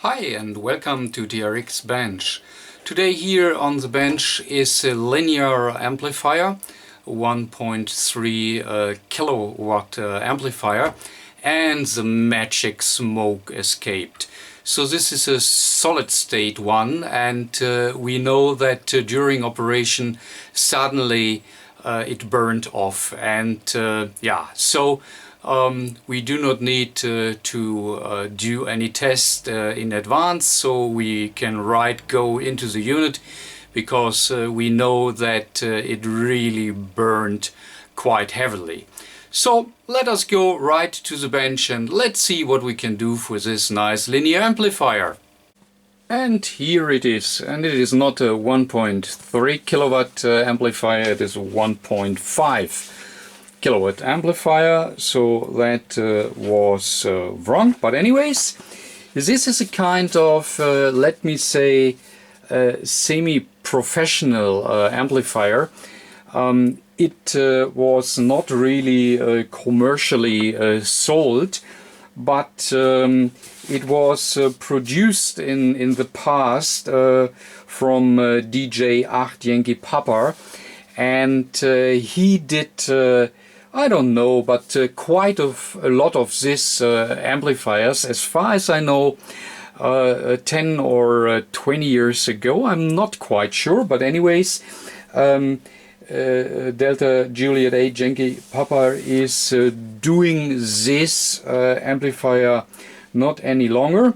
Hi and welcome to TRX Bench. Today here on the bench is a linear amplifier, 1.3 kilowatt amplifier, and the magic smoke escaped. So this is a solid state one, and we know that during operation suddenly it burned off, and we do not need to do any test in advance, so we can go into the unit because we know that it really burned quite heavily. So let us go right to the bench and let's see what we can do for this nice linear amplifier. And here it is, and it is not a 1.3 kilowatt amplifier, it is a 1.5 kilowatt amplifier, so that was wrong. But anyways, this is a kind of, let me say, semi-professional amplifier. It was not really commercially sold, but it was produced in the past from DJ 8 Yankee Papa, and he did I don't know, but quite a lot of these amplifiers, as far as I know, 10 or 20 years ago. I'm not quite sure, but anyways, Delta Juliet 8 Yankee Papa is doing this amplifier not any longer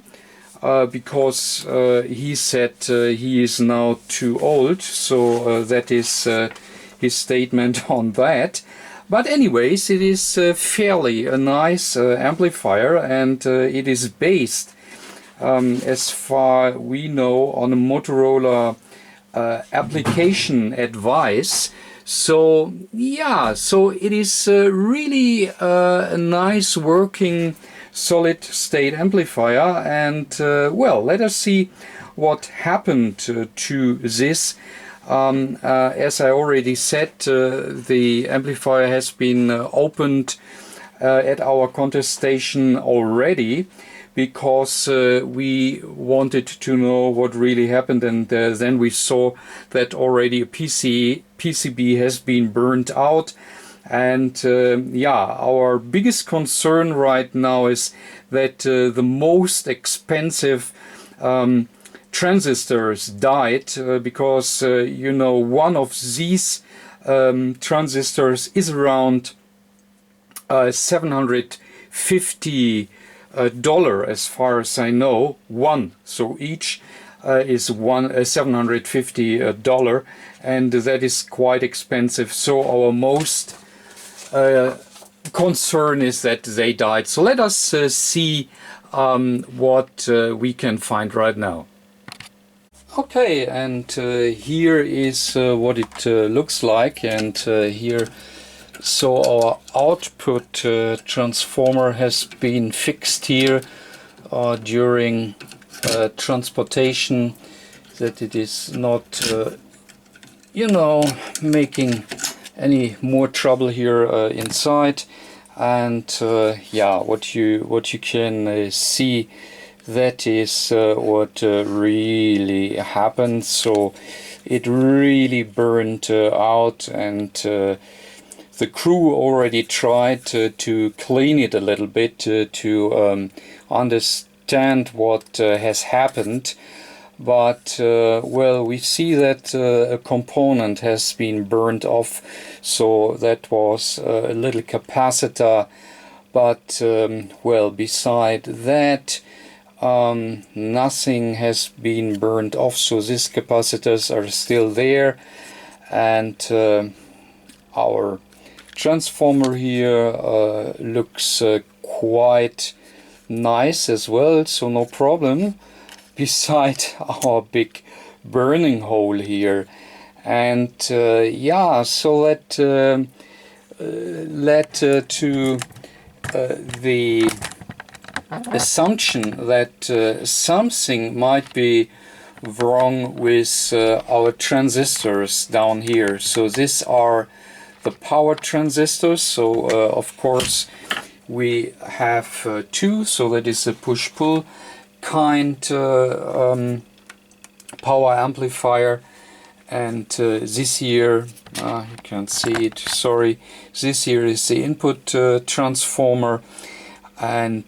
because he said he is now too old, so that is his statement on that. But anyways, it is fairly a nice amplifier, and it is based, as far we know, on a Motorola application advice. So yeah, so it is really a nice working solid state amplifier, and well, let us see what happened to this. As I already said, the amplifier has been opened at our contest station already, because we wanted to know what really happened, and then we saw that already a PCB has been burnt out. And yeah, our biggest concern right now is that the most expensive transistors died, because you know, one of these transistors is around $750 as far as I know, one. So each is $750, and that is quite expensive. So our most concern is that they died. So let us see what we can find right now. Okay, and here is what it looks like, and here, so our output transformer has been fixed here during transportation, that it is not you know, making any more trouble here inside. And yeah, what you can see, that is what really happened. So it really burned out, and the crew already tried to clean it a little bit to understand what has happened. But well, we see that a component has been burned off, so that was a little capacitor. But well, beside that, nothing has been burned off, so these capacitors are still there. And our transformer here looks quite nice as well, so no problem, beside our big burning hole here. And yeah, so that led to the assumption that something might be wrong with our transistors down here. So these are the power transistors. So of course we have two, so that is a push-pull kind power amplifier, and this here, you can't see it, sorry, this here is the input transformer, and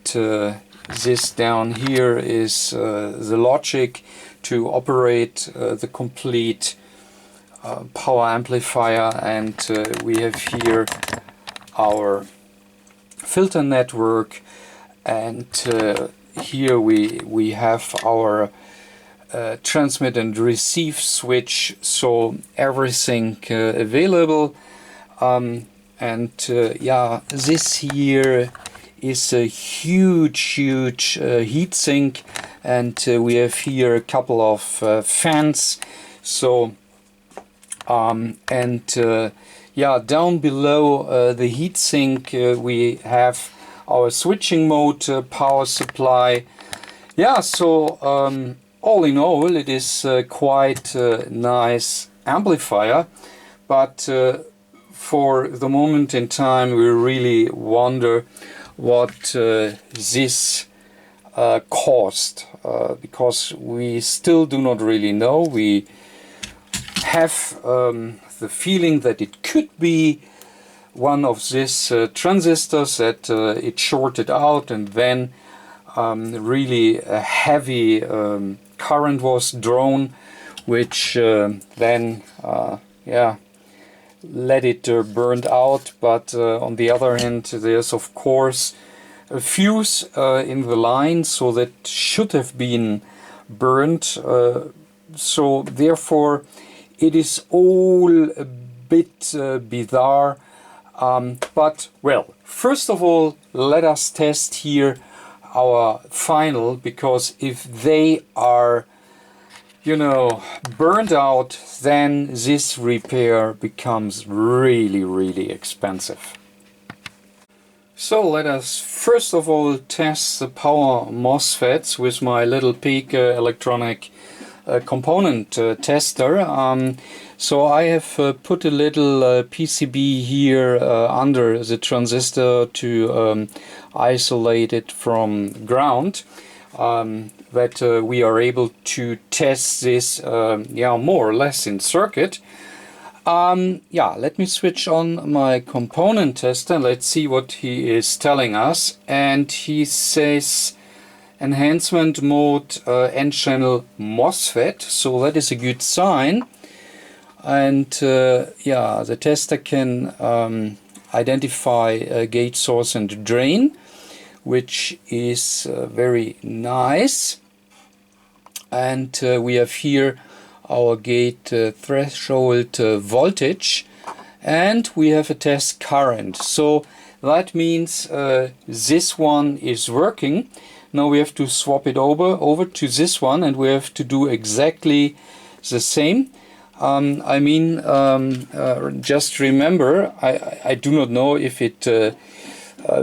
this down here is the logic to operate the complete power amplifier, and we have here our filter network, and here we have our transmit and receive switch, so everything available, and yeah, this here is a huge heatsink, and we have here a couple of fans, so yeah, down below the heatsink we have our switching mode power supply. Yeah, so all in all, it is quite a nice amplifier, but for the moment in time we really wonder what this cost, because we still do not really know. We have the feeling that it could be one of these transistors that it shorted out, and then really a heavy current was drawn, which then yeah, let it burned out. But on the other hand, there's of course a fuse in the line, so that should have been burned, so therefore it is all a bit bizarre, but well, first of all, let us test here our final, because if they are, you know, burned out, then this repair becomes really expensive. So let us first of all test the power MOSFETs with my little Peak electronic component tester. So I have put a little PCB here under the transistor to isolate it from ground, that we are able to test this yeah, more or less in circuit. Yeah, let me switch on my component tester. Let's see what he is telling us. And he says enhancement mode N-channel MOSFET, so that is a good sign. And yeah, the tester can identify gate, source and drain, which is very nice. And we have here our gate threshold voltage, and we have a test current. So that means this one is working. Now we have to swap it over to this one, and we have to do exactly the same. I mean, just remember, I do not know if it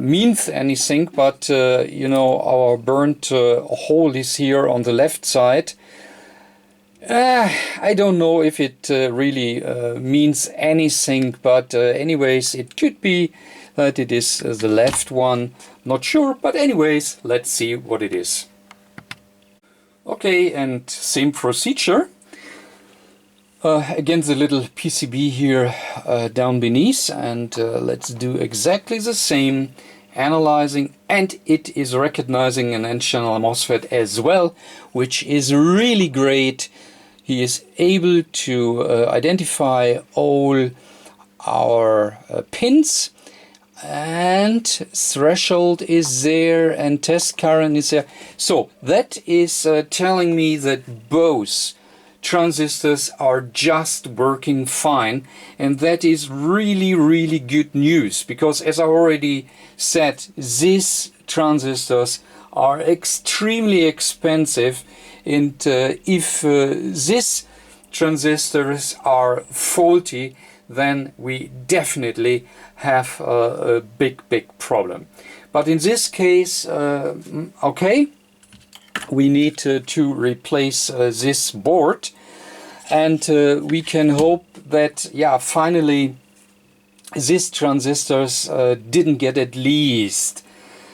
means anything, but you know, our burnt hole is here on the left side. I don't know if it really means anything, but anyways, it could be that it is the left one. Not sure, but anyways, let's see what it is. Okay, and same procedure. Again, the little PCB here down beneath, and let's do exactly the same, analyzing, and it is recognizing an N-channel MOSFET as well, which is really great. He is able to identify all our pins, and threshold is there, and test current is there. So that is telling me that both transistors are just working fine, and that is really good news, because as I already said, these transistors are extremely expensive, and if these transistors are faulty, then we definitely have a big problem. But in this case, okay, we need to replace this board, and we can hope that, yeah, finally these transistors didn't get at least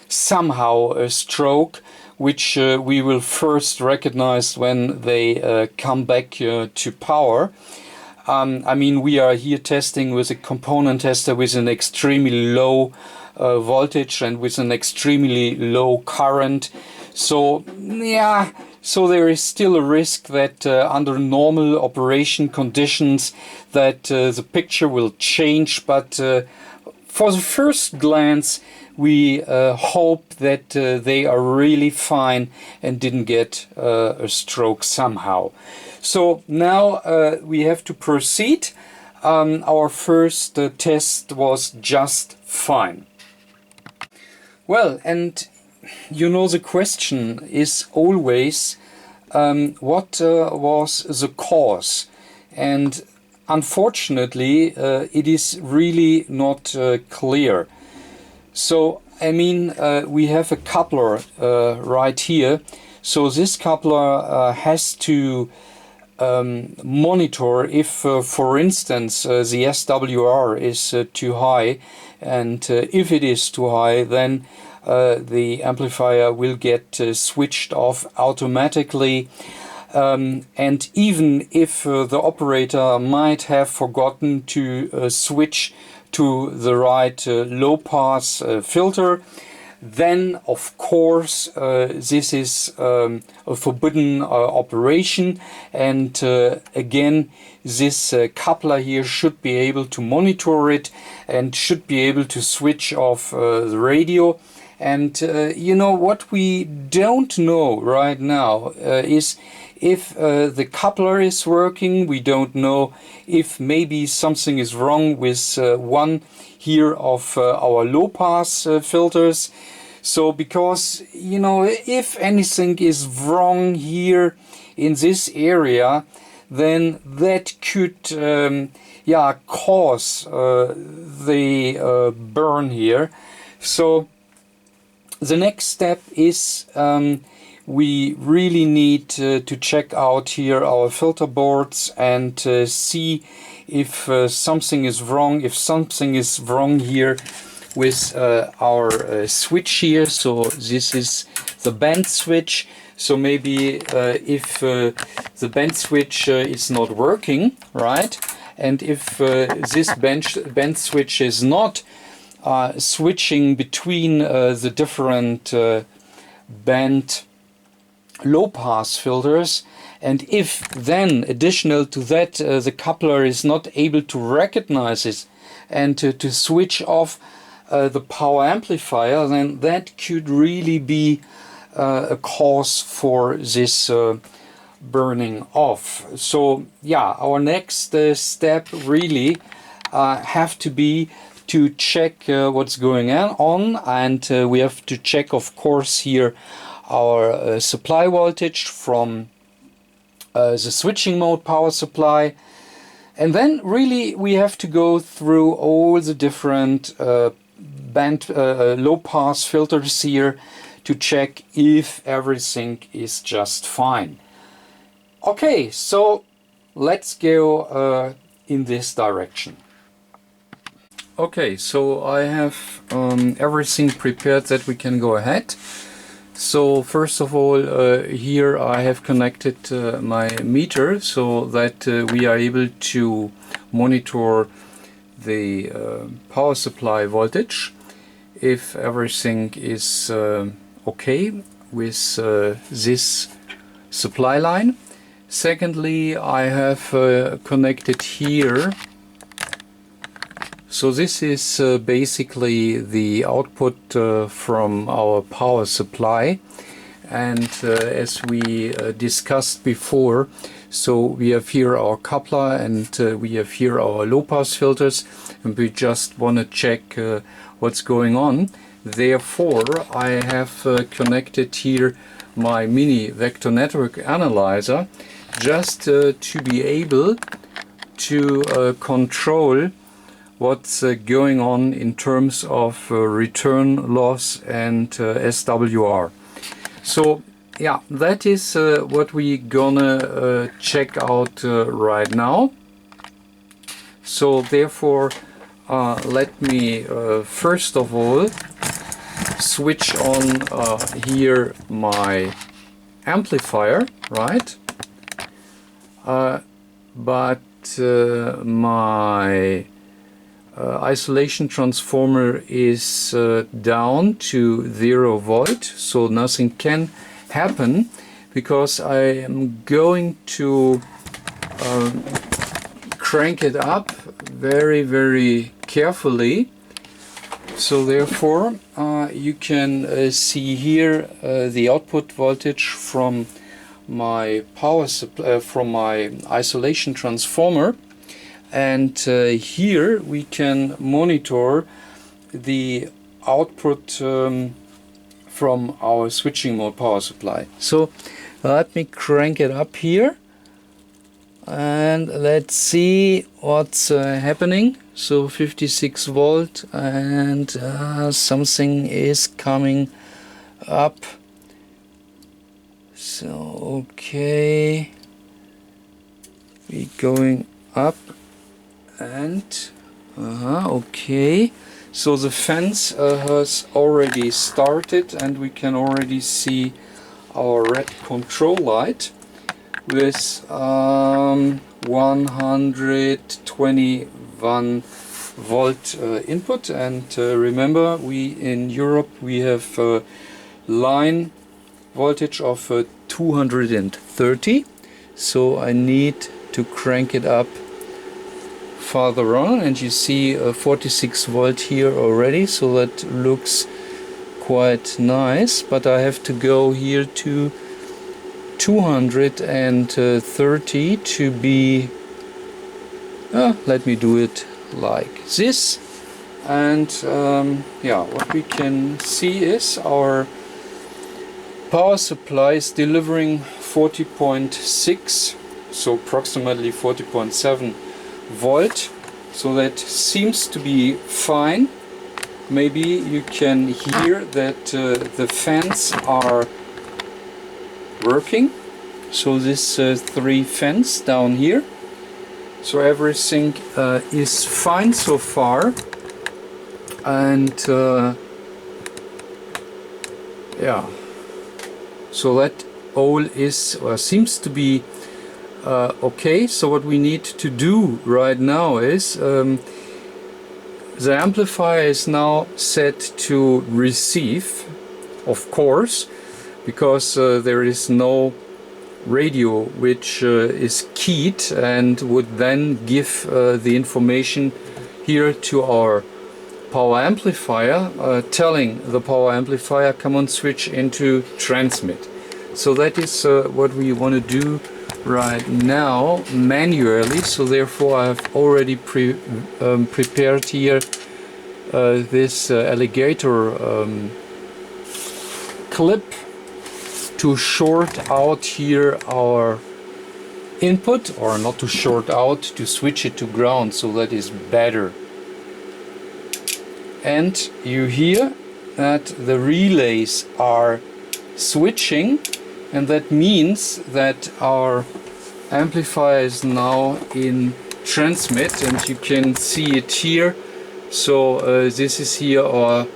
somehow a stroke, which we will first recognize when they come back to power. I mean, we are here testing with a component tester with an extremely low voltage and with an extremely low current. So yeah, so there is still a risk that under normal operation conditions that the picture will change, but for the first glance we hope that they are really fine and didn't get a stroke somehow. So now we have to proceed. Our first test was just fine. Well, and you know, the question is always what was the cause? And unfortunately it is really not clear. So I mean, we have a coupler right here. So this coupler has to monitor if, for instance, the SWR is too high, and if it is too high, then the amplifier will get switched off automatically. And even if the operator might have forgotten to switch to the right low pass filter, then of course this is a forbidden operation, and again this coupler here should be able to monitor it and should be able to switch off the radio. And you know, what we don't know right now is if the coupler is working. We don't know if maybe something is wrong with one here of our low pass filters. So because, you know, if anything is wrong here in this area, then that could yeah, cause the burn here. So the next step is we really need to check out here our filter boards and see if something is wrong. If something is wrong here with our switch here, so this is the band switch. So maybe if the band switch is not working, right, and if this band switch is not switching between the different band low pass filters, and if then additional to that the coupler is not able to recognize it and to switch off the power amplifier, then that could really be a cause for this burning off. So yeah, our next step really have to be to check what's going on, and we have to check, of course, here our supply voltage from the switching mode power supply. And then really we have to go through all the different band low pass filters here to check if everything is just fine. Okay, so let's go in this direction. Okay, so I have everything prepared that we can go ahead. So first of all, here I have connected my meter so that we are able to monitor the power supply voltage if everything is okay with this supply line. Secondly, I have connected here. So this is basically the output from our power supply, and as we discussed before, so we have here our coupler and we have here our low pass filters, and we just want to check what's going on. Therefore I have connected here my mini vector network analyzer just to be able to control what's going on in terms of return loss and SWR. So yeah, that is what we gonna check out right now. So therefore let me first of all switch on here my amplifier, right? But my isolation transformer is down to 0 volt, so nothing can happen, because I am going to crank it up very carefully. So therefore you can see here the output voltage from my power supply, from my isolation transformer, and here we can monitor the output from our switching mode power supply. So let me crank it up here and let's see what's happening. So 56 volt, and something is coming up. So okay, we're going up, and okay, so the fence has already started, and we can already see our red control light with 121 volt input. And remember, we in Europe we have line voltage of 230, so I need to crank it up farther on, and you see 46 volt here already, so that looks quite nice. But I have to go here to 230 to be let me do it like this. And yeah, what we can see is our power supply is delivering 40.6, so approximately 40.7 volt, so that seems to be fine. Maybe you can hear that the fans are working, so this 3 fans down here, so everything is fine so far. And yeah, so that all is or seems to be okay. So what we need to do right now is the amplifier is now set to receive, of course, because there is no radio which is keyed and would then give the information here to our power amplifier, telling the power amplifier, come on, switch into transmit. So that is what we want to do right now manually. So therefore I have already prepared here this alligator clip to short out here our input, or not to short out, to switch it to ground, so that is better. And you hear that the relays are switching, and that means that our amplifier is now in transmit, and you can see it here. So this is here our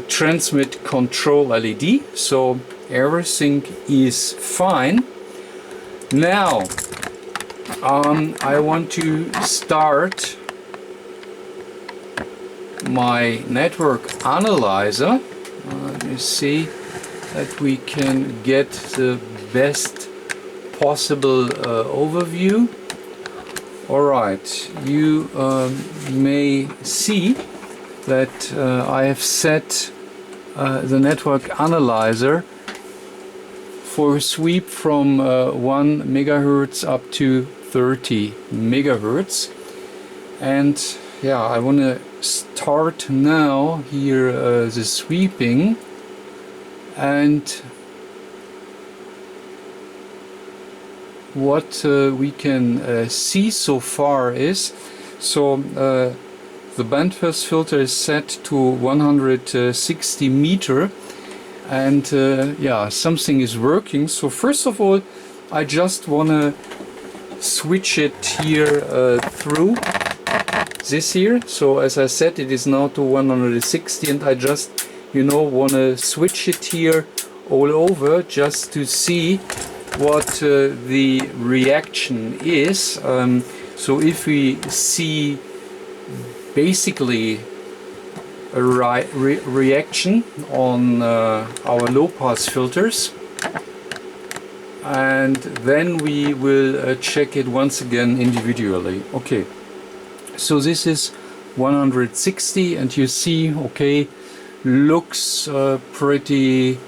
transmit control LED, so everything is fine. Now I want to start my network analyzer. Let me see that we can get the best possible overview. Alright, you may see that I have set the network analyzer for a sweep from 1 megahertz up to 30 megahertz. And yeah, I want to start now here the sweeping, and what we can see so far is, so the bandpass filter is set to 160 meter, and yeah, something is working. So first of all, I just want to switch it here through this here. So as I said, it is now to 160, and I just you know, want to switch it here all over just to see what the reaction is. So if we see basically a reaction on our low pass filters, and then we will check it once again individually. Okay, so this is 160, and you see, okay, looks pretty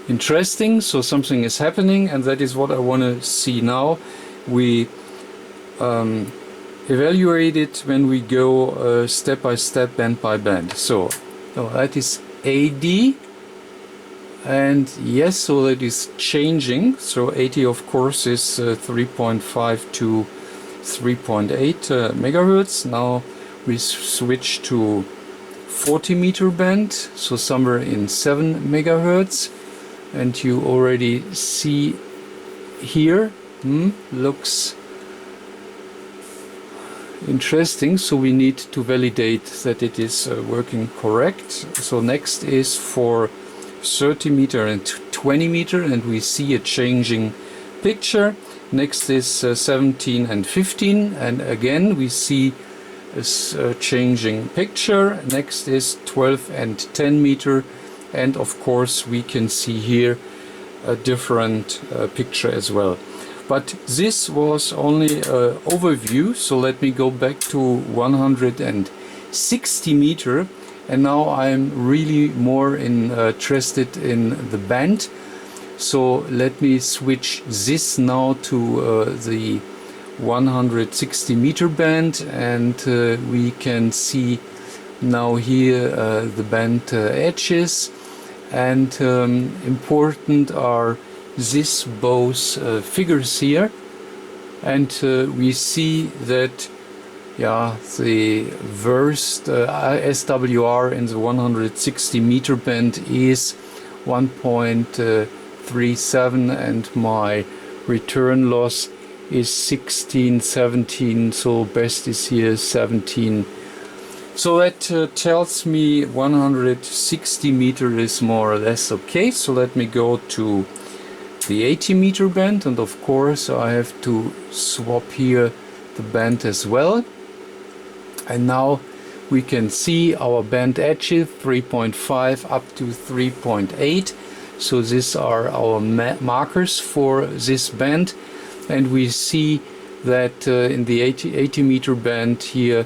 interesting, so something is happening, and that is what I want to see now. We evaluate it when we go step by step, band by band. So that is AD, and yes, so that is changing. So 80 of course is 3.5 to 3.8 megahertz. Now we switch to 40 meter band, so somewhere in 7 megahertz, and you already see here, looks interesting. So we need to validate that it is working correct. So next is for 30 meter and 20 meter, and we see a changing picture. Next is 17 and 15, and again we see a changing picture. Next is 12 and 10 meter, and of course we can see here a different picture as well. But this was only an overview, so let me go back to 160 meter, and now I'm really more interested in the band. So let me switch this now to the 160 meter band, and we can see now here the band edges, and important are these both figures here, and we see that the worst SWR in the 160 meter band is 1.37, and my return loss is 16, 17, so best is here 17. So that tells me 160 meter is more or less okay. So let me go to the 80 meter band, and of course I have to swap here the band as well. And now we can see our band edges 3.5 up to 3.8. So these are our markers for this band, and we see that in the 80 meter band here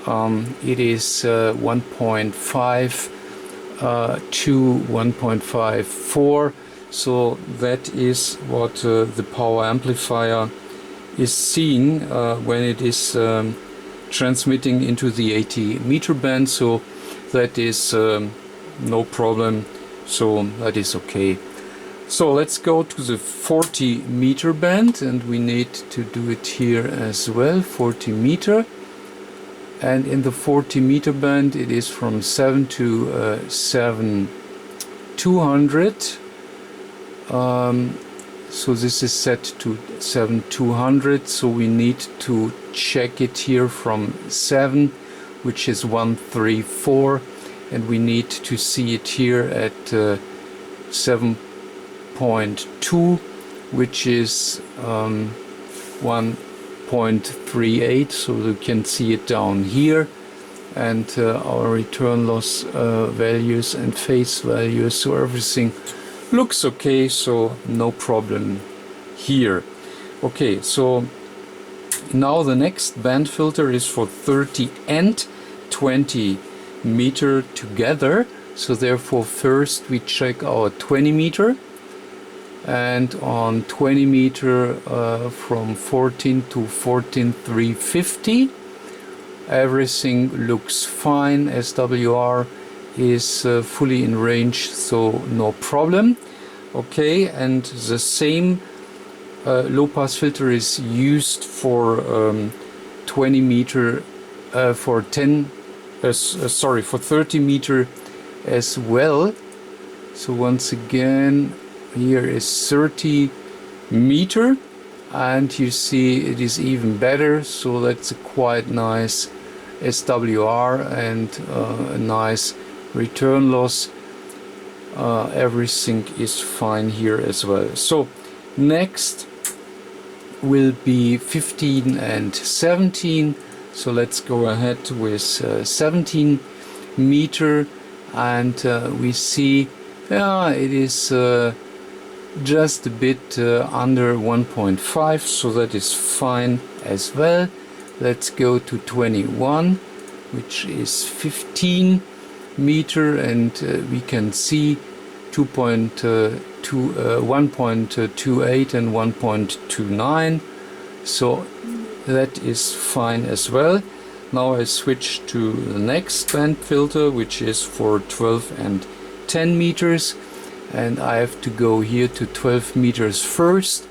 it is 1.5 to 1.54. So that is what the power amplifier is seeing when it is transmitting into the 80 meter band. So that is no problem, so that is okay. So let's go to the 40 meter band, and we need to do it here as well, 40 meter. And in the 40 meter band it is from 7 to 7200. So this is set to 7200, so we need to check it here from 7, which is 134, and we need to see it here at 7.2, which is 1.38, so you can see it down here, and our return loss values and phase values, so everything looks okay, so no problem here. Okay, so now the next band filter is for 30 and 20 meter together. So therefore first we check our 20 meter, and on 20 meter from 14 to 14,350 everything looks fine. SWR is fully in range, so no problem. Okay, and the same low pass filter is used for 20 meter for 30 meter as well. So once again here is 30 meter, and you see it is even better, so that's a quite nice SWR and a nice return loss. everything is fine here as well. So next will be 15 and 17. So let's go ahead with 17 meter, and we see it is just a bit under 1.5, so that is fine as well. Let's go to 21, which is 15 meter, and we can see 1.28 and 1.29, so that is fine as well. Now I switch to the next band filter, which is for 12 and 10 meters, and I have to go here to 12 meters first,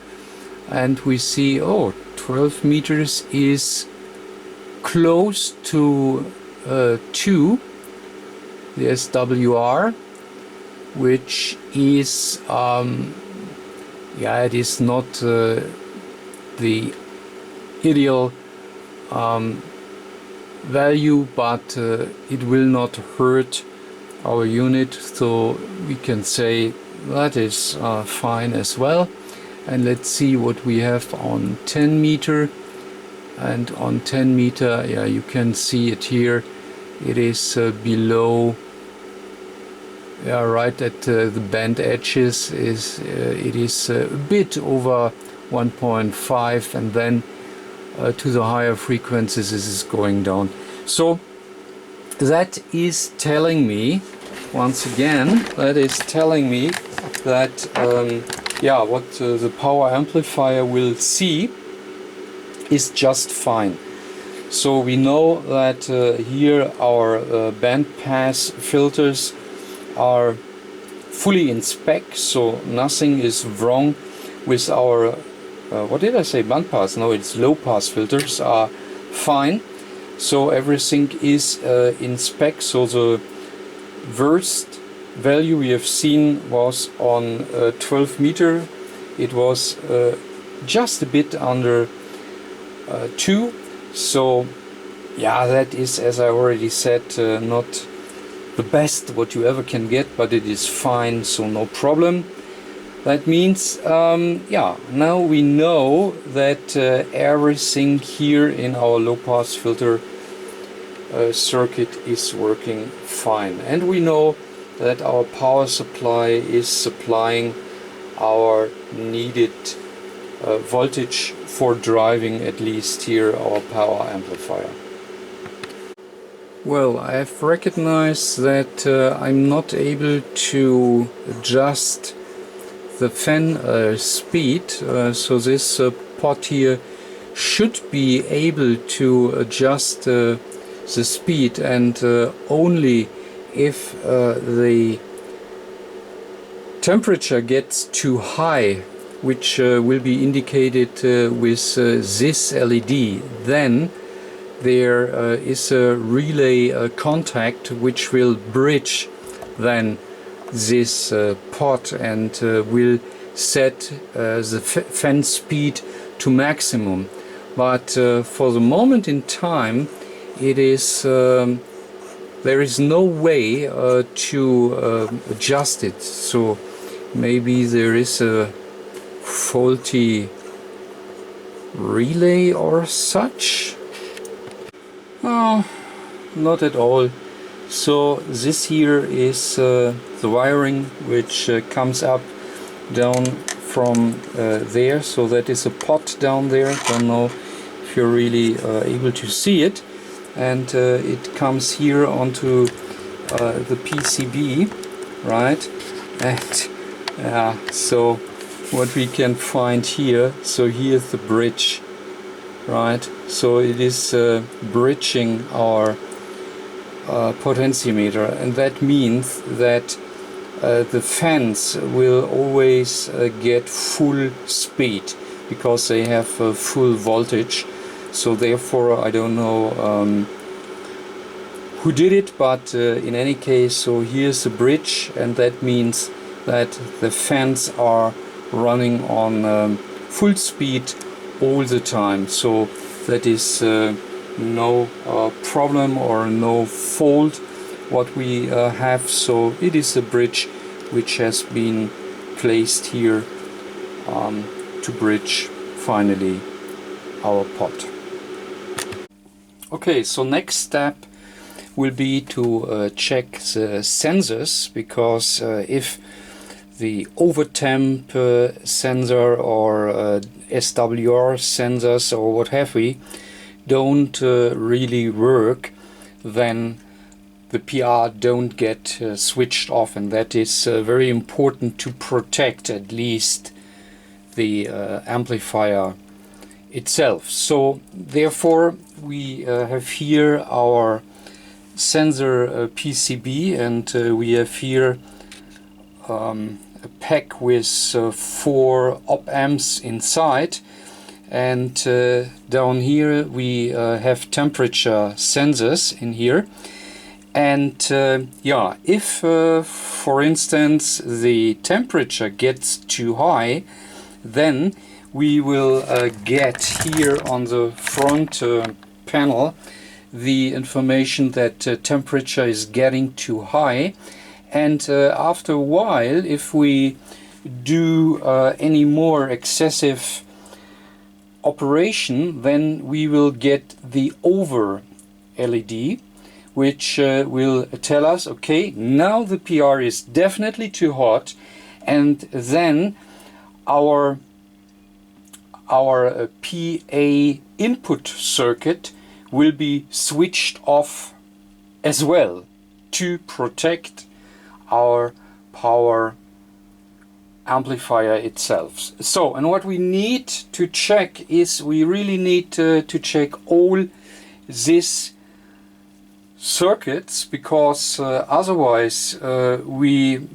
and we see 12 meters is close to 2, the SWR, which is it is not the ideal value, but it will not hurt our unit, so we can say that is fine as well. And let's see what we have on 10 meter, and on 10 meter, you can see it here, it is below, right at the band edges, it is a bit over 1.5, and then to the higher frequencies this is going down. So that is telling me, once again, that what the power amplifier will see is just fine. So we know that here our band pass filters are fully in spec, so nothing is wrong with our what did I say, band pass? No, it's low pass filters are fine, so everything is in spec. So the worst value we have seen was on 12 meter. It was just a bit under 2, so that is, as I already said, not the best what you ever can get, but it is fine, so no problem. That means now we know that everything here in our low pass filter circuit is working fine, and we know that our power supply is supplying our needed voltage for driving at least here our power amplifier. Well, I have recognized that I'm not able to adjust the fan speed, so this pot here should be able to adjust the speed, and only if the temperature gets too high, which will be indicated with this LED, then there is a relay contact which will bridge then this pot and will set the fan speed to maximum. But for the moment in time, it is there is no way to adjust it. So maybe there is a faulty relay or such. Oh, not at all. So this here is the wiring which comes up down from there. So that is a pot down there. Don't know if you're really able to see it. And it comes here onto the PCB, right? And so what we can find here, so here's the bridge, right? So it is bridging our potentiometer, and that means that the fans will always get full speed because they have full voltage. So therefore I don't know who did it, but in any case, so here's the bridge, and that means that the fans are running on full speed all the time. So that is no problem or no fault what we have. So it is a bridge which has been placed here to bridge finally our pot. Okay, so next step will be to check the sensors, because if the overtemp sensor or SWR sensors or what have we don't really work, then the PR don't get switched off, and that is very important to protect at least the amplifier itself. So therefore we have here our sensor PCB, and we have here a pack with 4 op amps inside, and down here we have temperature sensors in here. And yeah, if for instance the temperature gets too high, then we will get here on the front panel the information that temperature is getting too high. And after a while, if we do any more excessive operation, then we will get the over LED, which will tell us, okay, now the PR is definitely too hot, and then our PA input circuit will be switched off as well to protect our power amplifier itself. So, and what we need to check is, we really need to check all these circuits, because otherwise we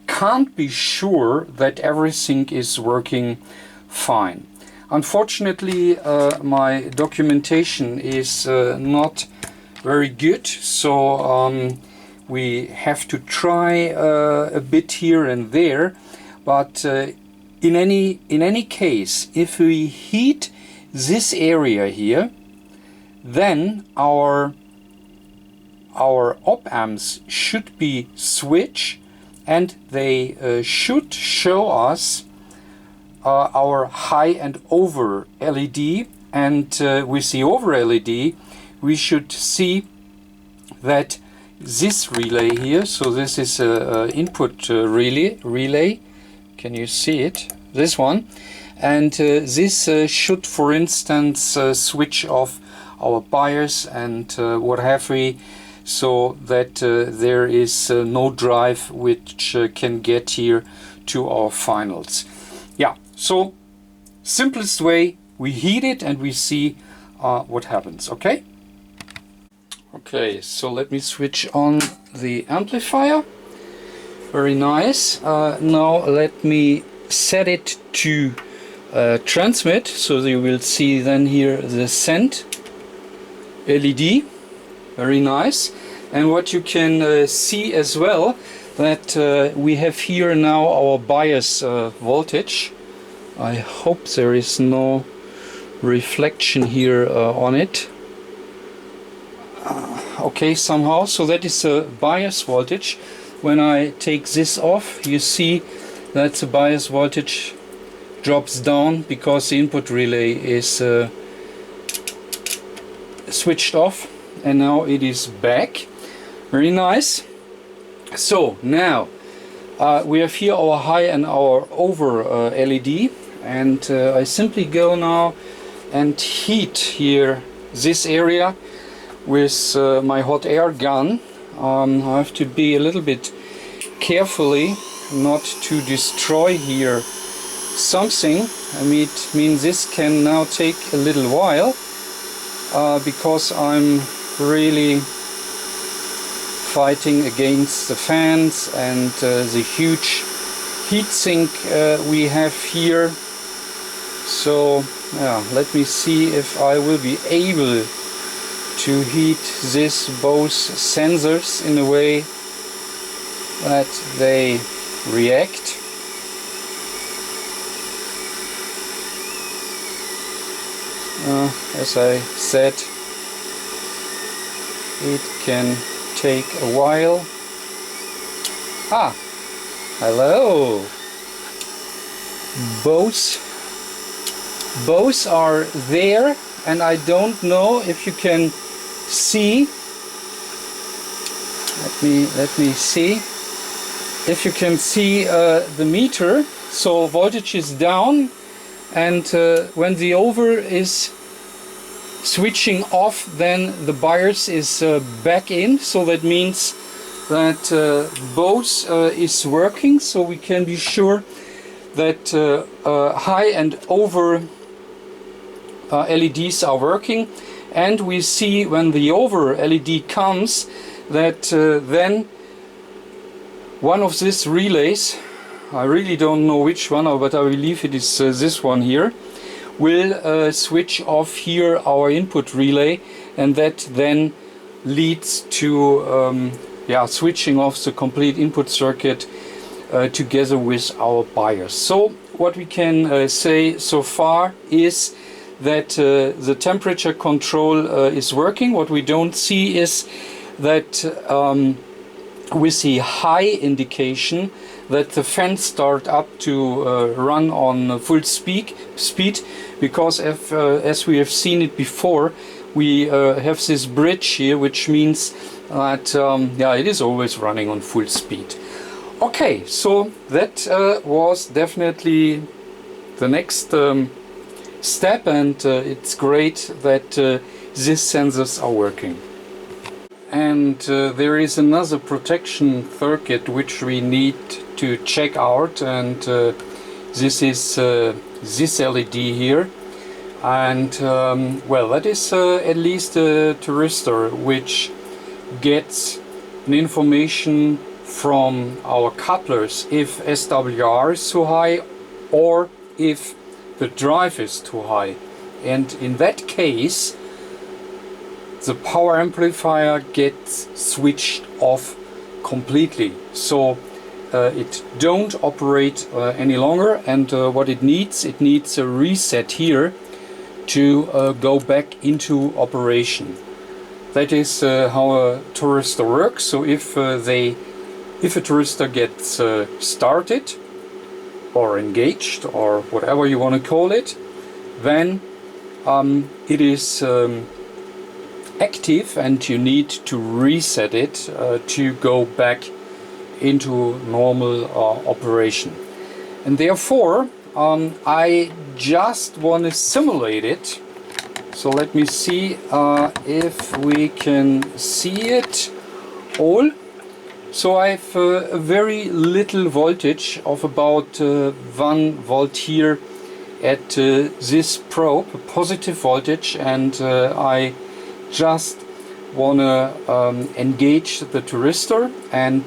can't be sure that everything is working fine. Unfortunately, my documentation is not very good, so we have to try a bit here and there. But in any case, if we heat this area here, then our op amps should be switched, and they should show us our high and over LED. And with the over LED we should see that this relay here, so this is a input relay, can you see it, this one, and this should for instance switch off our bias and what have we, so that there is no drive which can get here to our finals. Yeah, so simplest way, we heat it and we see what happens. Okay? Okay, so let me switch on the amplifier. Very nice. Now let me set it to transmit, so you will see then here the send LED. Very nice. And what you can see as well, that we have here now our bias voltage. I hope there is no reflection here on it. Okay, somehow, so that is a bias voltage. When I take this off, you see that the bias voltage drops down because the input relay is switched off, and now it is back. Very nice. So now we have here our high and our over LED, and I simply go now and heat here this area with my hot air gun. I have to be a little bit carefully not to destroy here something. I mean this can now take a little while because I'm really fighting against the fans and the huge heatsink we have here. So yeah, let me see if I will be able to heat this both sensors in a way that they react. As I said, it can take a while. Hello. Both are there, and I don't know if you can see. Let me see if you can see the meter. So voltage is down, and when the over is switching off, then the bias is back in. So that means that both is working. So we can be sure that high and over LEDs are working, and we see when the over LED comes that then one of these relays, I really don't know which one, but I believe it is this one here, will switch off here our input relay, and that then leads to switching off the complete input circuit together with our bias. So what we can say so far is that the temperature control is working. What we don't see is that with the high indication that the fans start up to run on full speed, because as we have seen it before, we have this bridge here, which means that it is always running on full speed. Okay, so that was definitely the next step, and it's great that these sensors are working. And there is another protection circuit which we need to check out, and this is this LED here. And well, that is at least a thyristor which gets an information from our couplers if SWR is too high or if the drive is too high, and in that case the power amplifier gets switched off completely, so it don't operate any longer, and what it needs a reset here to go back into operation. That is how a thyristor works. So if a thyristor gets started or engaged or whatever you want to call it, then it is active, and you need to reset it to go back into normal operation. And therefore I just want to simulate it. So let me see if we can see it all. So I have a very little voltage of about 1 volt here at this probe, a positive voltage, and I just want to engage the thyristor, and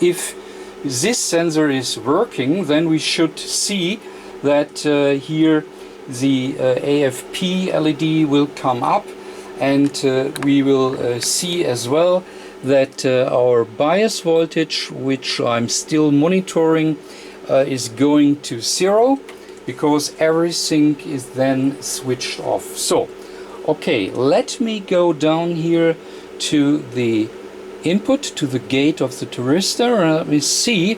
if this sensor is working, then we should see that here the AFP LED will come up, and we will see as well that our bias voltage, which I'm still monitoring, is going to 0, because everything is then switched off. So okay, let me go down here to the input, to the gate of the thyristor, and let me see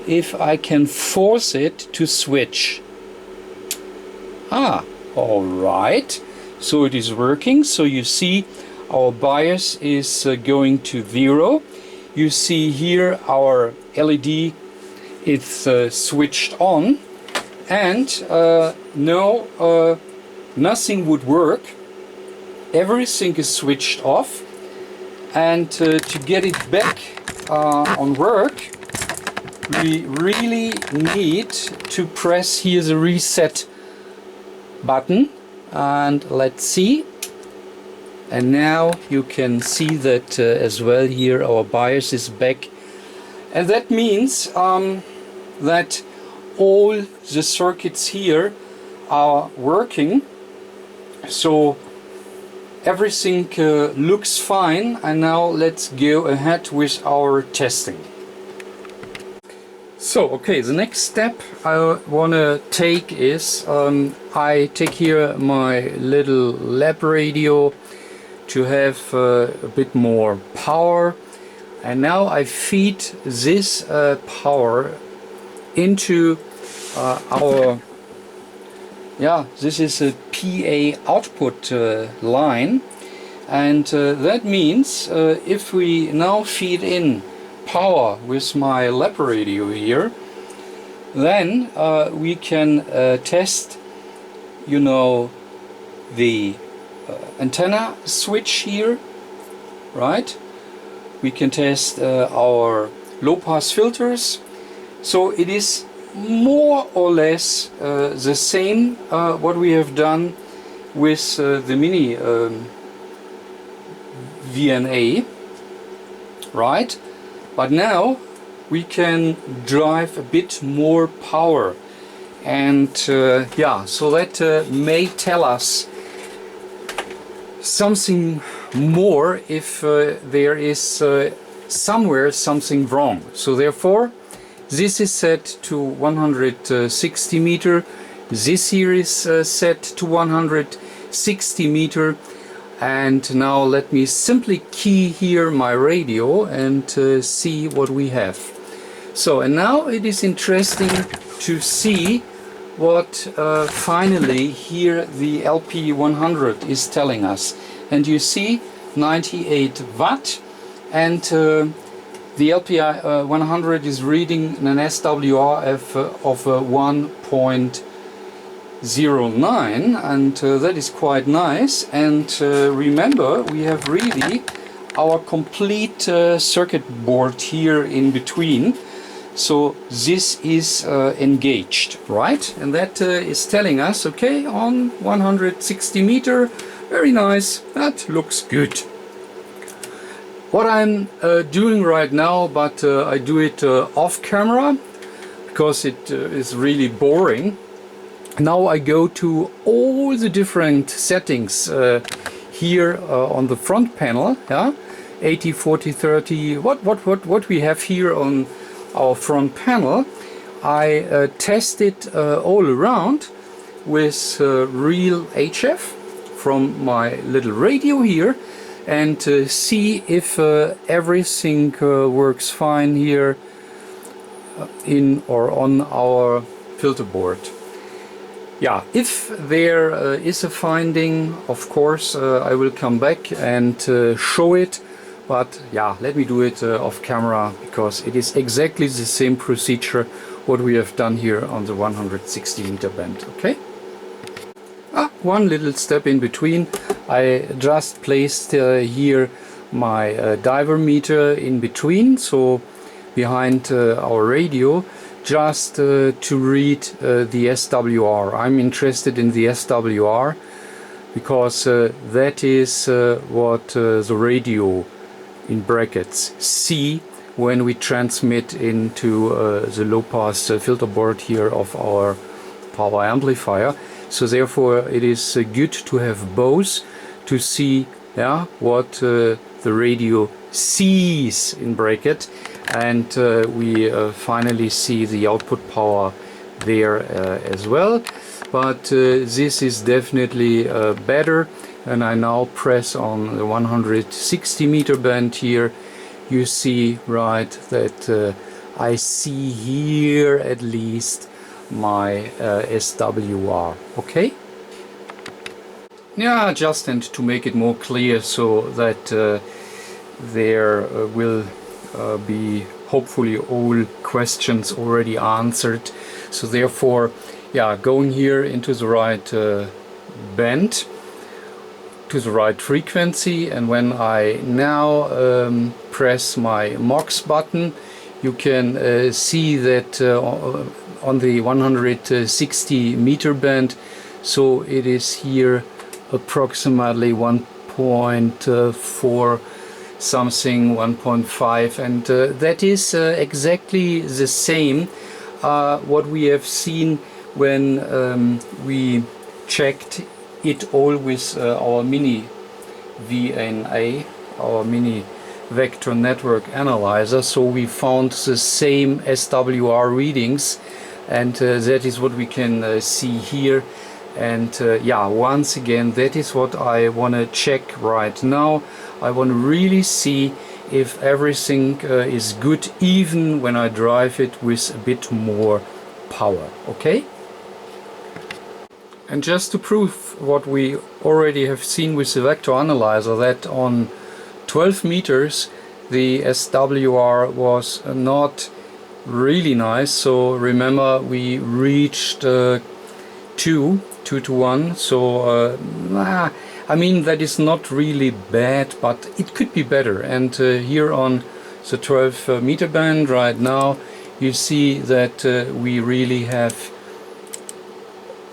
if I can force it to switch. Alright, so it is working. So you see our bias is going to 0. You see here our LED is switched on, and no, nothing would work. Everything is switched off, and to get it back on work, we really need to press here the reset button, and let's see. And now you can see that as well here our bias is back, and that means that all the circuits here are working. So everything looks fine, and now let's go ahead with our testing. So okay, the next step I want to take is I take here my little lab radio to have a bit more power, and now I feed this power into our, this is a PA output line, and that means if we now feed in power with my lab radio here, then we can test, you know, the antenna switch here, right? We can test our low pass filters. So it is more or less the same what we have done with the mini VNA, right? But now we can drive a bit more power, and so that may tell us something more if there is somewhere something wrong. So therefore this is set to 160 meter, this here is set to 160 meter, and now let me simply key here my radio and see what we have. So, and now it is interesting to see what finally here the LP100 is telling us. And you see 98 watt, and the LP100 is reading an SWR of 1.09, and that is quite nice. And remember, we have really our complete circuit board here in between. So this is engaged, right? And that is telling us, okay, on 160 meter, very nice, that looks good. What I'm doing right now, but I do it off camera because it is really boring. Now I go to all the different settings here on the front panel, 80, 40, 30, what we have here on our front panel. I test it all around with real HF from my little radio here, and see if everything works fine here in or on our filter board. Yeah, if there is a finding, of course I will come back and show it, but yeah, let me do it off camera, because it is exactly the same procedure what we have done here on the 160 meter band. Okay, one little step in between. I just placed here my divermeter in between, so behind our radio, just to read the SWR. I'm interested in the SWR because that is what the radio in brackets see when we transmit into the low pass filter board here of our power amplifier. So therefore it is good to have both to see what the radio sees in bracket, and we finally see the output power there as well. But this is definitely better, and I now press on the 160 meter band here. You see, right, that I see here at least my SWR. Okay? Yeah, just and to make it more clear, so that there will be hopefully all questions already answered. So therefore, yeah, going here into the right band, to the right frequency, and when I now press my MOS button, you can see that on the 160 meter band, so it is here approximately 1.4 something, 1.5, and that is exactly the same what we have seen when we checked it all with our mini VNA, our mini vector network analyzer. So we found the same SWR readings, and that is what we can see here. And yeah, once again, that is what I want to check right now. I want to really see if everything is good, even when I drive it with a bit more power. Okay? And just to prove what we already have seen with the vector analyzer, that on 12 meters the SWR was not really nice. So remember, we reached 2 to 1. So I mean, that is not really bad, but it could be better. And here on the 12 meter band right now, you see that we really have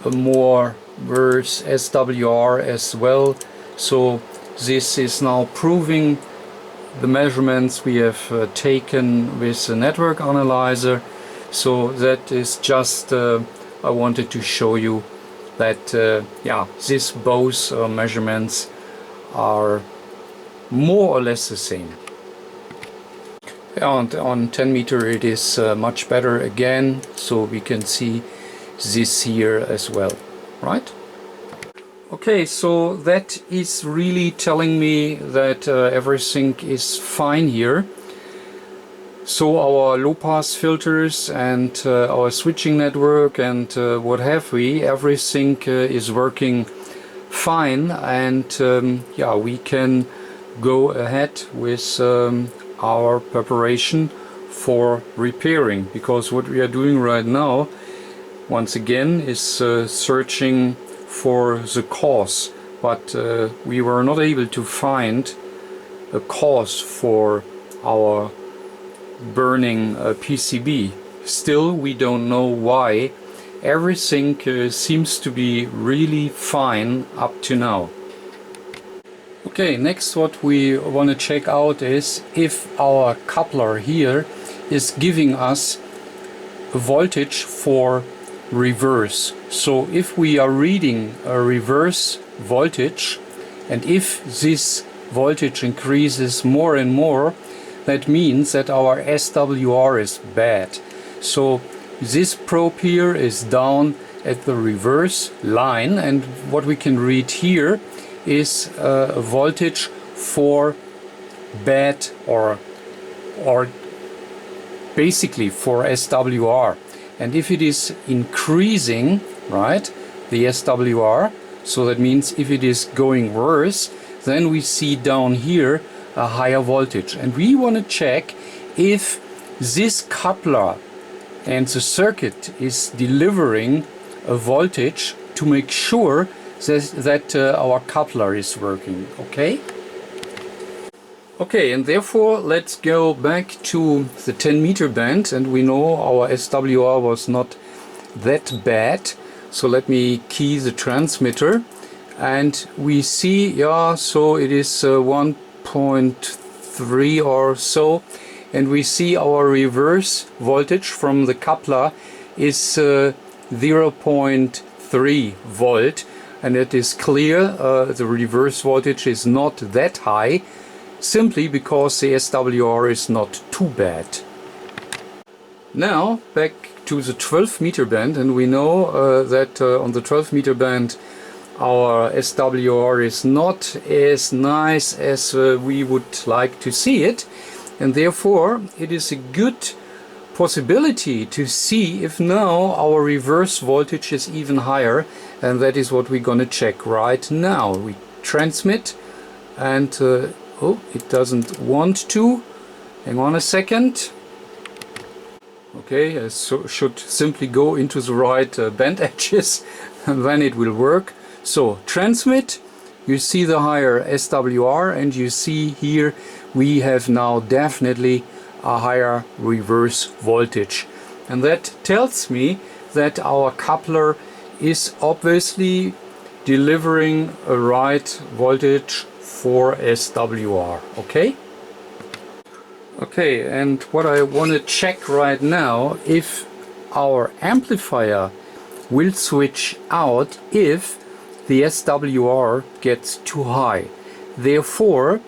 a more worse SWR as well. So this is now proving the measurements we have taken with the network analyzer. So that is just I wanted to show you that yeah, these both measurements are more or less the same. And on 10 meter it is much better again, so we can see this here as well, right? Okay, so that is really telling me that everything is fine here. So our low-pass filters and our switching network and what have we, everything is working fine, and yeah, we can go ahead with our preparation for repairing, because what we are doing right now, once again, is searching for the cause, but we were not able to find a cause for our burning PCB. Still, we don't know why. Everything seems to be really fine up to now. Okay, next what we want to check out is if our coupler here is giving us a voltage for reverse. So if we are reading a reverse voltage, and if this voltage increases more and more, that means that our SWR is bad. So this probe here is down at the reverse line, and what we can read here is a voltage for bad or basically for SWR. And if it is increasing, right, the SWR, so that means if it is going worse, then we see down here a higher voltage. And we want to check if this coupler and the circuit is delivering a voltage to make sure that our coupler is working. Okay? Okay, and therefore let's go back to the 10 meter band, and we know our SWR was not that bad. So let me key the transmitter, and we see, yeah, so it is 1.3 or so, and we see our reverse voltage from the coupler is 0.3 volt, and it is clear the reverse voltage is not that high, simply because the SWR is not too bad. Now back to the 12 meter band, and we know that on the 12 meter band our SWR is not as nice as we would like to see it, and therefore it is a good possibility to see if now our reverse voltage is even higher, and that is what we're gonna check right now. We transmit, and oh, it doesn't want to. Hang on a second. Okay, so should simply go into the right band edges and then it will work. So transmit, you see the higher SWR, and you see here we have now definitely a higher reverse voltage. And that tells me that our coupler is obviously delivering a right voltage for SWR. Okay? Okay, and what I want to check right now, if our amplifier will switch out if the SWR gets too high. Therefore,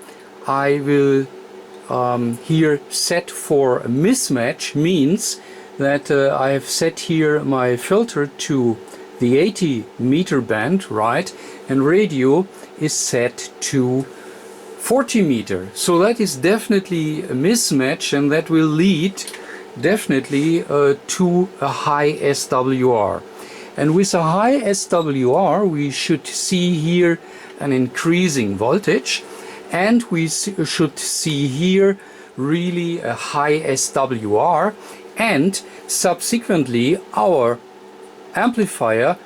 I will here set for a mismatch, means that I have set here my filter to the 80 meter band, right, and radio is set to 40 meter. So that is definitely a mismatch, and that will lead definitely to a high SWR. And with a high SWR we should see here an increasing voltage, and we should see here really a high SWR, and subsequently our amplifier,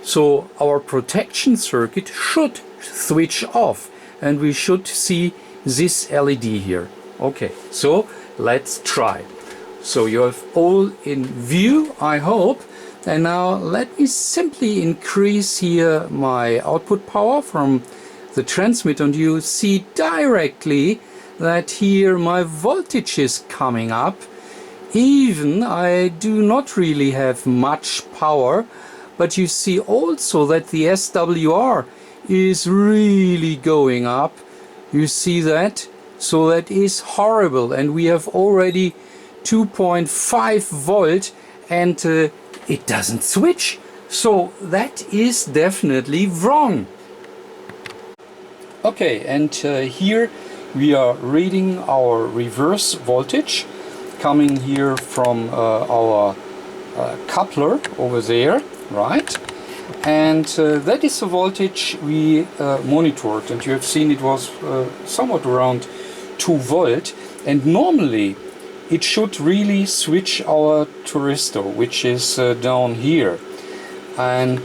so our protection circuit, should switch off, and we should see this LED here. Okay, so let's try. So you have all in view, I hope. And now let me simply increase here my output power from the transmitter, and you see directly that here my voltage is coming up. Even I do not really have much power, but you see also that the SWR is really going up. You see that? So that is horrible, and we have already 2.5 volt, and it doesn't switch. So that is definitely wrong. Okay, and here we are reading our reverse voltage coming here from our coupler over there, right? And that is the voltage we monitored, and you have seen it was somewhat around 2 volt, and normally it should really switch our thyristor, which is down here. And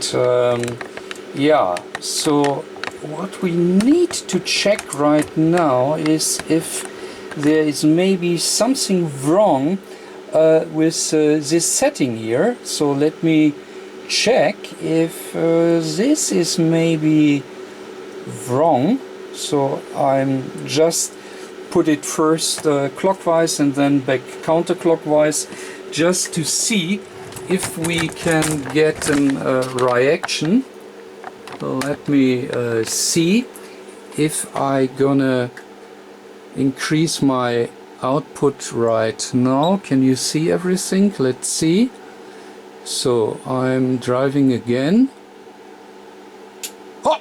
yeah, so what we need to check right now is if there is maybe something wrong with this setting here. So let me check if this is maybe wrong. So I'm just put it first clockwise and then back counterclockwise, just to see if we can get a reaction. Let me see if I gonna increase my output right now. Can you see everything? Let's see. So I'm driving again. Oh,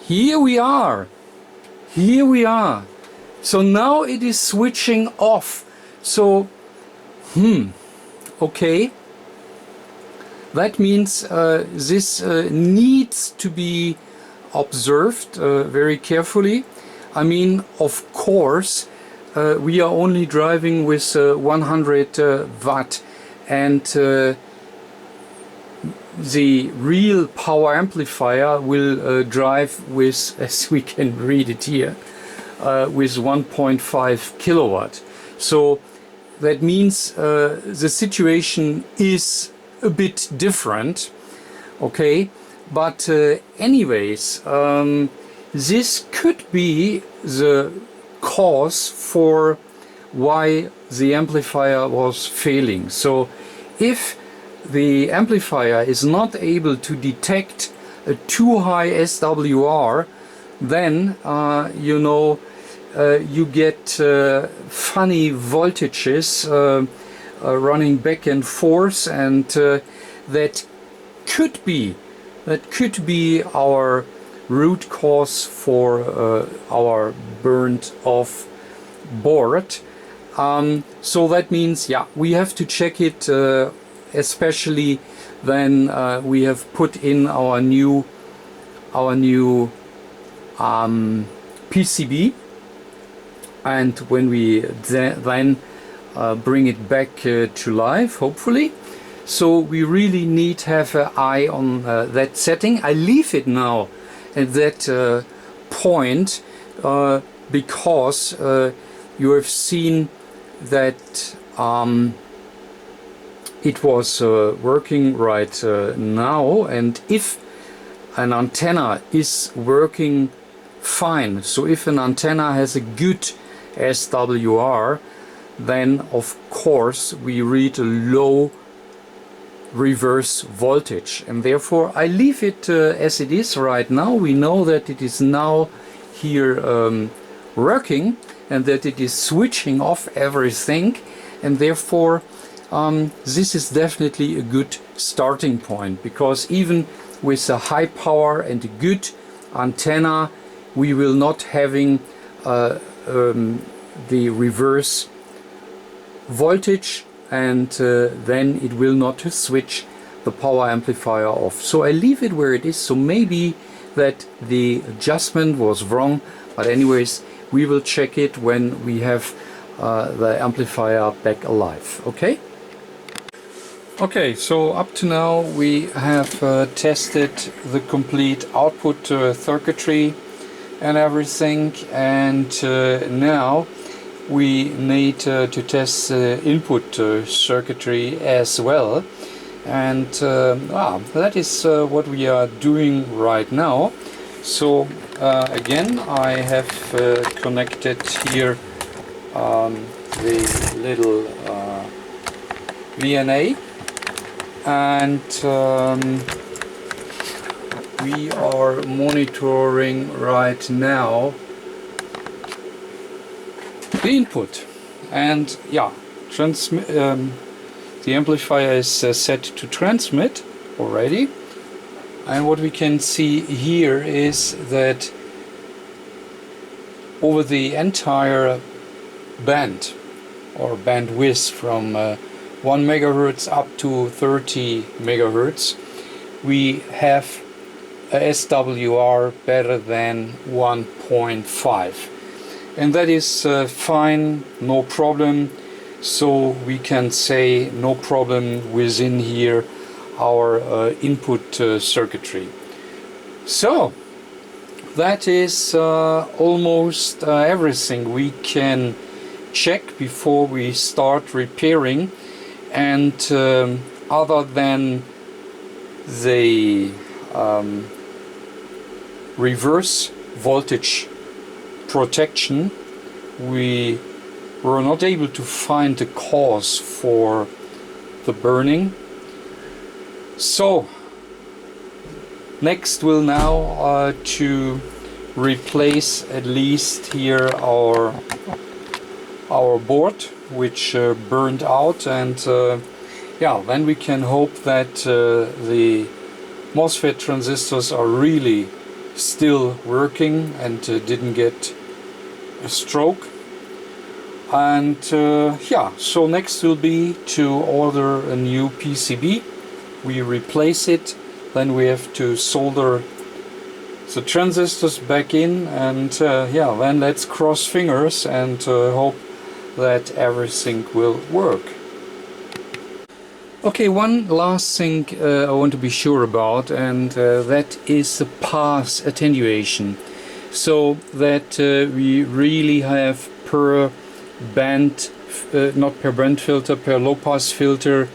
here we are. Here we are. So now it is switching off. So, okay. That means this needs to be observed very carefully. I mean, of course, we are only driving with 100 watt, and the real power amplifier will drive with, as we can read it here, with 1.5 kilowatt. So that means the situation is a bit different, okay? But anyways, this could be the cause for why the amplifier was failing. So if the amplifier is not able to detect a too high SWR, then you know, you get funny voltages running back and forth, and that could be our root cause for our burnt off board. So that means, yeah, we have to check it, especially when we have put in our new PCB, and when we then bring it back to life, hopefully. So we really need to have an eye on that setting. I leave it now at that point because you have seen that it was working right now, and if an antenna is working fine, so if an antenna has a good SWR, then of course we read a low reverse voltage, and therefore I leave it as it is right now. We know that it is now here working, and that it is switching off everything, and therefore this is definitely a good starting point, because even with a high power and a good antenna, we will not having the reverse voltage, and then it will not switch the power amplifier off. So I leave it where it is. So maybe that the adjustment was wrong, but anyways, we will check it when we have the amplifier back alive. Okay? Okay, so up to now we have tested the complete output circuitry and everything, and now we need to test the input circuitry as well, and that is what we are doing right now. So again, I have connected here the little VNA, and we are monitoring right now the input, and yeah, the amplifier is set to transmit already, and what we can see here is that over the entire band or bandwidth from 1 megahertz up to 30 megahertz, we have a SWR better than 1.5, and that is fine, no problem. So we can say no problem within here our input circuitry. So that is almost everything we can check before we start repairing, and other than the reverse voltage protection, we were not able to find the cause for the burning. So next we'll now to replace at least here our board, which burned out, and yeah, then we can hope that the MOSFET transistors are really still working and didn't get a stroke. And yeah, so next will be to order a new PCB. We replace it, then we have to solder the transistors back in, and yeah, then let's cross fingers and hope that everything will work. Okay, one last thing I want to be sure about, and that is the pass attenuation, so that we really have per band, not per band filter, per low pass filter,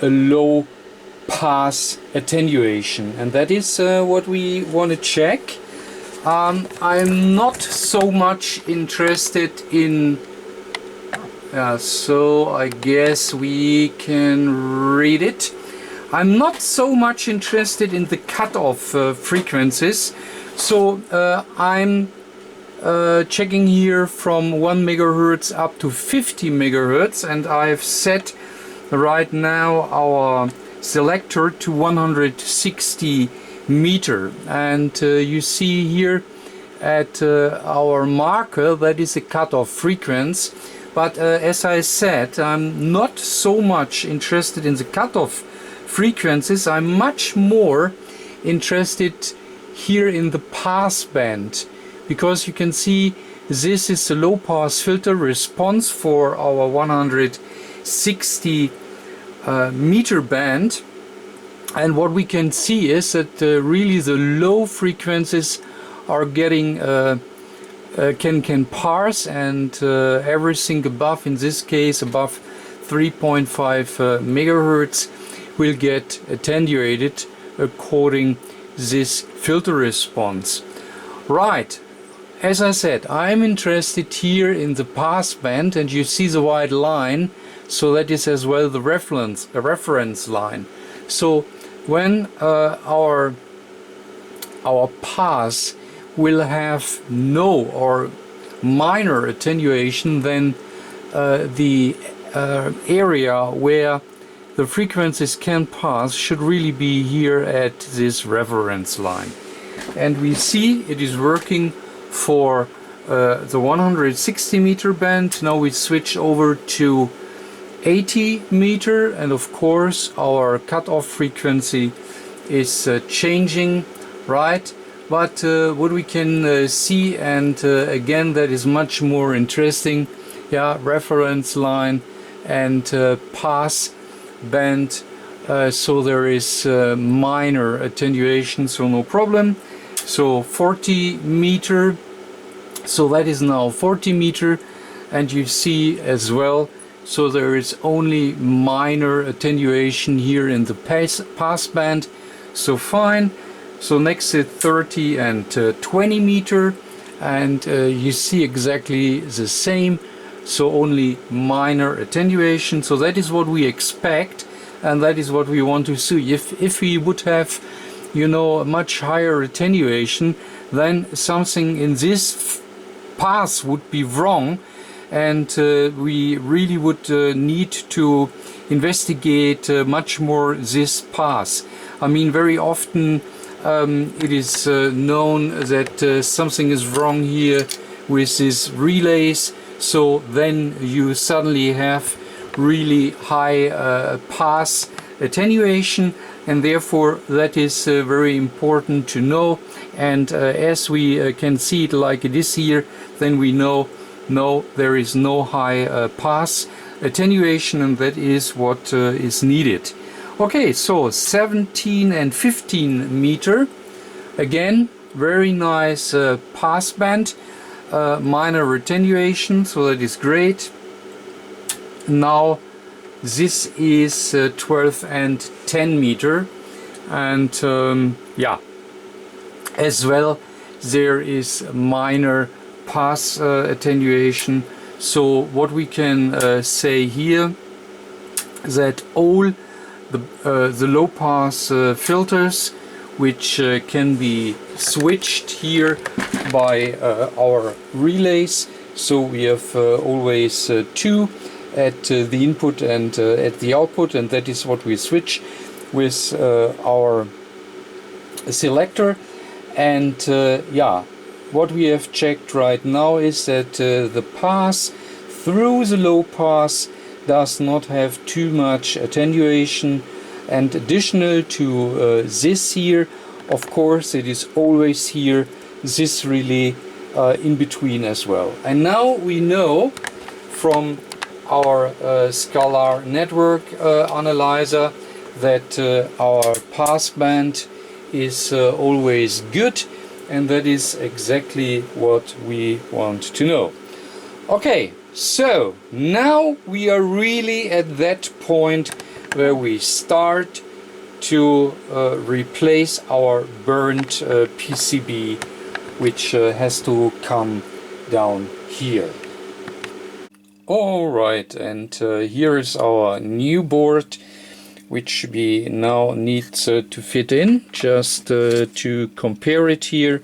a low pass attenuation, and that is what we want to check. I'm not so much interested in so I guess we can read it. I'm not so much interested in the cutoff frequencies, so I'm checking here from 1 megahertz up to 50 megahertz, and I've set right now our selector to 160 meter, and you see here at our marker that is a cutoff frequency. But as I said, I'm not so much interested in the cutoff frequencies. I'm much more interested here in the pass band, because you can see this is the low pass filter response for our 160 meter band, and what we can see is that really the low frequencies are getting can parse, and everything above, in this case above 3.5 megahertz, will get attenuated according this filter response. Right, as I said, I'm interested here in the pass band, and you see the white line, so that is as well the reference line. So when our pass will have no or minor attenuation, then the area where the frequencies can pass should really be here at this reference line. And we see it is working for the 160 meter band. Now we switch over to 80 meter, and of course our cutoff frequency is changing, right? But what we can see, and again that is much more interesting, yeah, reference line and pass band, so there is minor attenuation, so no problem. So 40 meter, so that is now 40 meter, and you see as well, so there is only minor attenuation here in the pass band, so fine. So next is 30 and 20 meter, and you see exactly the same, so only minor attenuation. So that is what we expect, and that is what we want to see. If we would have, you know, a much higher attenuation, then something in this pass would be wrong, and we really would need to investigate much more this pass. I mean, very often it is known that something is wrong here with these relays, so then you suddenly have really high pass attenuation, and therefore that is very important to know. And as we can see it like it is here, then we know no, there is no high pass attenuation, and that is what is needed. Okay, so 17 and 15 meter, again very nice pass band, minor attenuation, so that is great. Now this is 12 and 10 meter, and yeah, as well there is minor pass attenuation. So what we can say here, that all the low pass filters, which can be switched here by our relays, so we have always two at the input and at the output, and that is what we switch with our selector. And yeah, what we have checked right now is that the pass through the low pass does not have too much attenuation, and additional to this here, of course, it is always here this relay in between as well. And now we know from our scalar network analyzer that our pass band is always good, and that is exactly what we want to know. Okay, so now we are really at that point where we start to replace our burnt PCB, which has to come down here. Alright, and here is our new board, which we now need to fit in, just to compare it here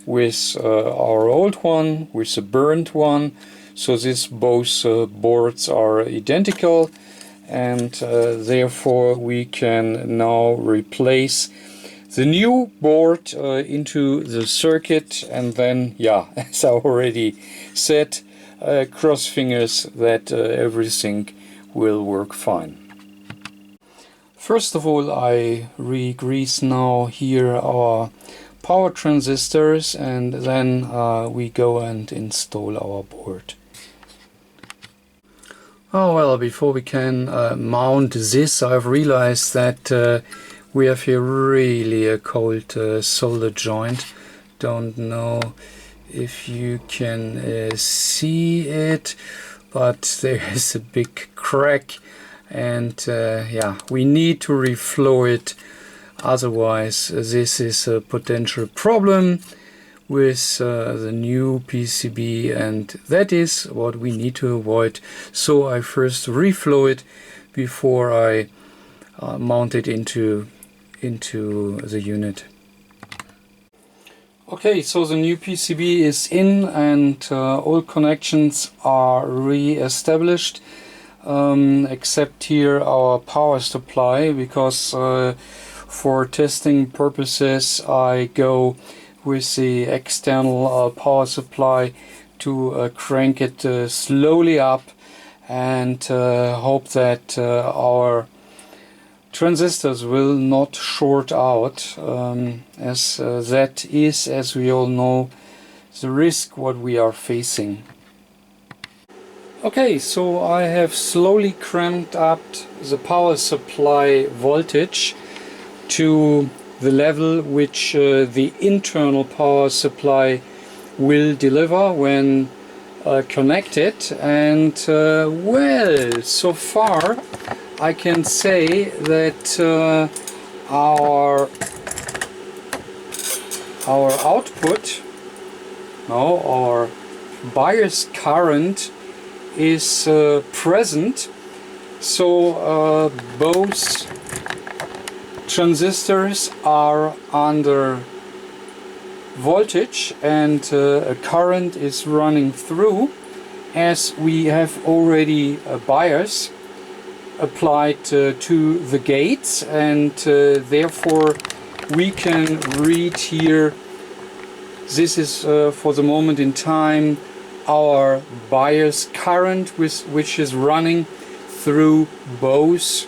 with our old one, with the burnt one. So these both boards are identical, and therefore we can now replace the new board into the circuit, and then, yeah, as I already said, cross fingers that everything will work fine. First of all, I re-grease now here our power transistors, and then we go and install our board. Oh well, before we can mount this, I've realized that we have here really a cold solder joint. Don't know if you can see it, but there is a big crack, and yeah, we need to reflow it, otherwise this is a potential problem with the new PCB, and that is what we need to avoid. So I first reflow it before I mount it into the unit. Okay, so the new PCB is in, and all connections are re-established, except here our power supply, because for testing purposes I go with the external power supply to crank it slowly up, and hope that our transistors will not short out, as that is, as we all know, the risk what we are facing. Okay, so I have slowly cranked up the power supply voltage to the level which the internal power supply will deliver when connected, and well, so far I can say that our output, no, our bias current is present, so both transistors are under voltage and a current is running through, as we have already a bias applied to the gates, and therefore we can read here, this is for the moment in time our bias current which is running through both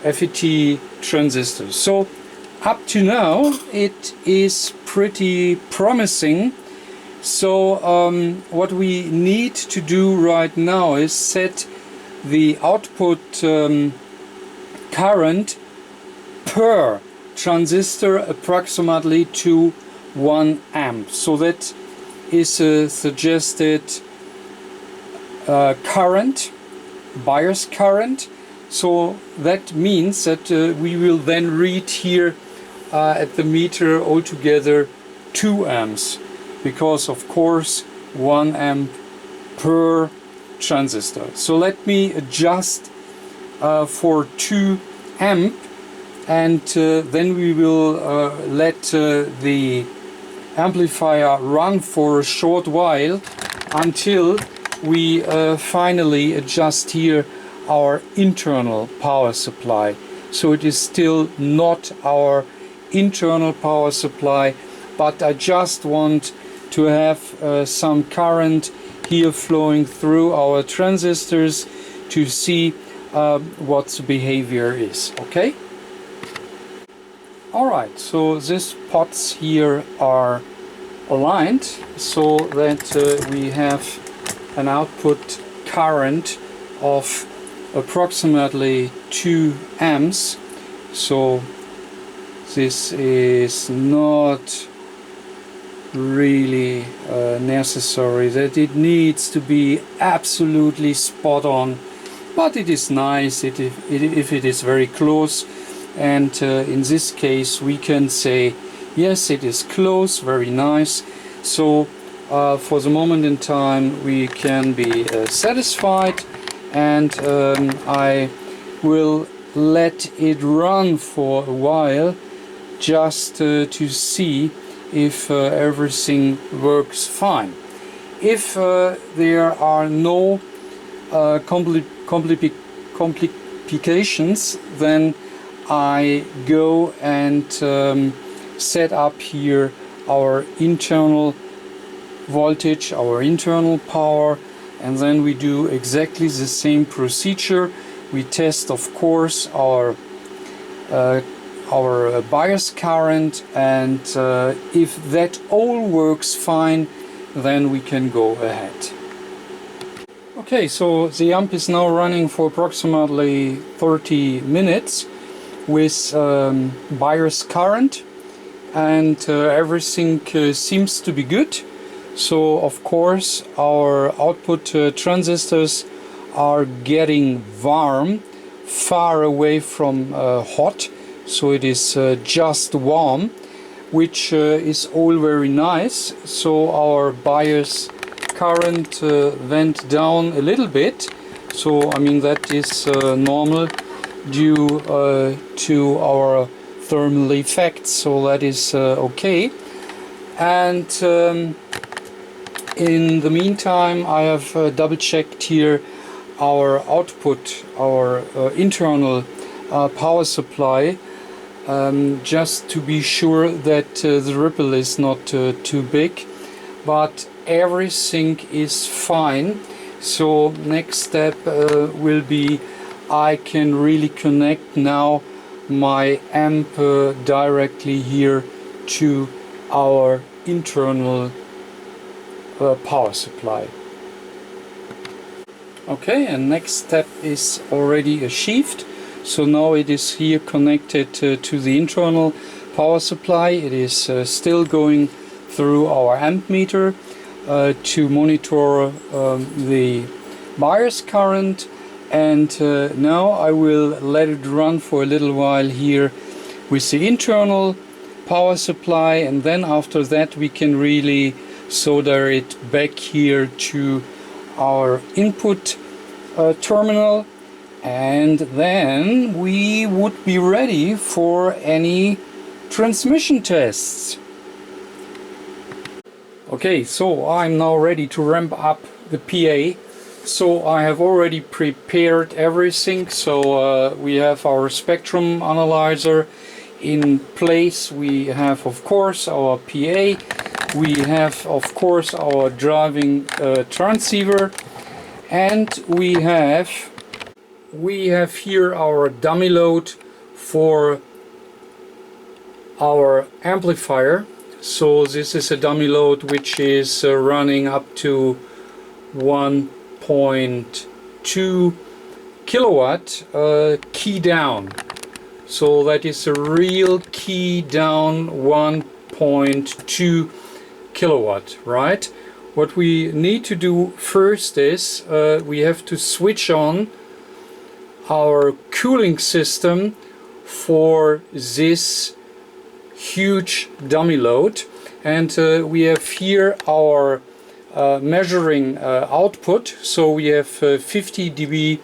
FET transistors. So up to now it is pretty promising. So what we need to do right now is set the output current per transistor approximately to 1 amp. So that is a suggested current, bias current. So that means that we will then read here at the meter altogether 2 amps, because of course 1 amp per transistor. So let me adjust for 2 amp, and then we will let the amplifier run for a short while until we finally adjust here our internal power supply. So it is still not our internal power supply, but I just want to have some current here flowing through our transistors to see what the behavior is. Okay? Alright, so these pots here are aligned so that we have an output current of approximately 2 amps. So this is not really necessary that it needs to be absolutely spot on, but it is nice if it is very close, and in this case we can say yes, it is close, very nice. So for the moment in time we can be satisfied, and I will let it run for a while just to see if everything works fine. If there are no complications, then I go and set up here our internal voltage, our internal power, and then we do exactly the same procedure. We test, of course, our bias current, and if that all works fine, then we can go ahead. Okay, so the amp is now running for approximately 30 minutes with bias current, and everything seems to be good. So of course our output transistors are getting warm, far away from hot, so it is just warm, which is all very nice. So our bias current went down a little bit, so I mean that is normal due to our thermal effects, so that is okay. And in the meantime I have double checked here our output, our internal power supply. just to be sure that the ripple is not too big, but everything is fine. So next step will be I can really connect now my amp directly here to our internal power supply. Okay, and next step is already achieved. So now it is here connected to the internal power supply. It is still going through our amp meter to monitor the bias current, and now I will let it run for a little while here with the internal power supply, and then after that we can really solder it back here to our input terminal, and then we would be ready for any transmission tests. Okay, so I'm now ready to ramp up the PA. So I have already prepared everything. So we have our spectrum analyzer in place. We have of course our PA. We have of course our driving transceiver, and we have here our dummy load for our amplifier. So this is a dummy load which is running up to 1.2 kilowatt key down. So that is a real key down 1.2 kilowatt, right? What we need to do first is we have to switch on our cooling system for this huge dummy load, and we have here our measuring output. So we have 50 dB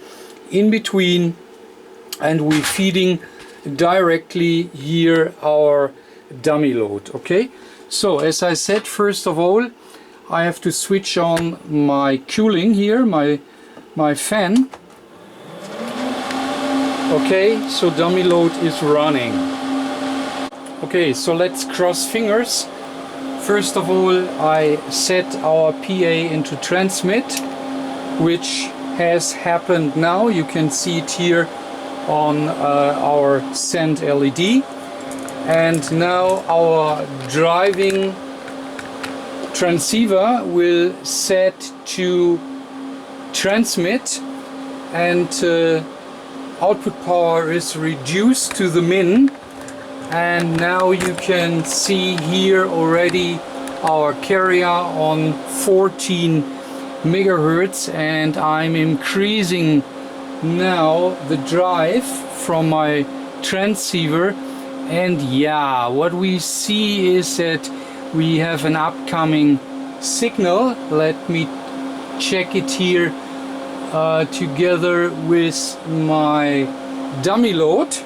in between, and we're feeding directly here our dummy load. Okay, so as I said, first of all I have to switch on my cooling here, my fan. Okay, so dummy load is running. Okay, so let's cross fingers. First of all, I set our PA into transmit, which has happened now. You can see it here on our send LED. And now our driving transceiver will set to transmit, and output power is reduced to the min. And now you can see here already our carrier on 14 megahertz, and I'm increasing now the drive from my transceiver. And yeah, what we see is that we have an upcoming signal. Let me check it here together with my dummy load.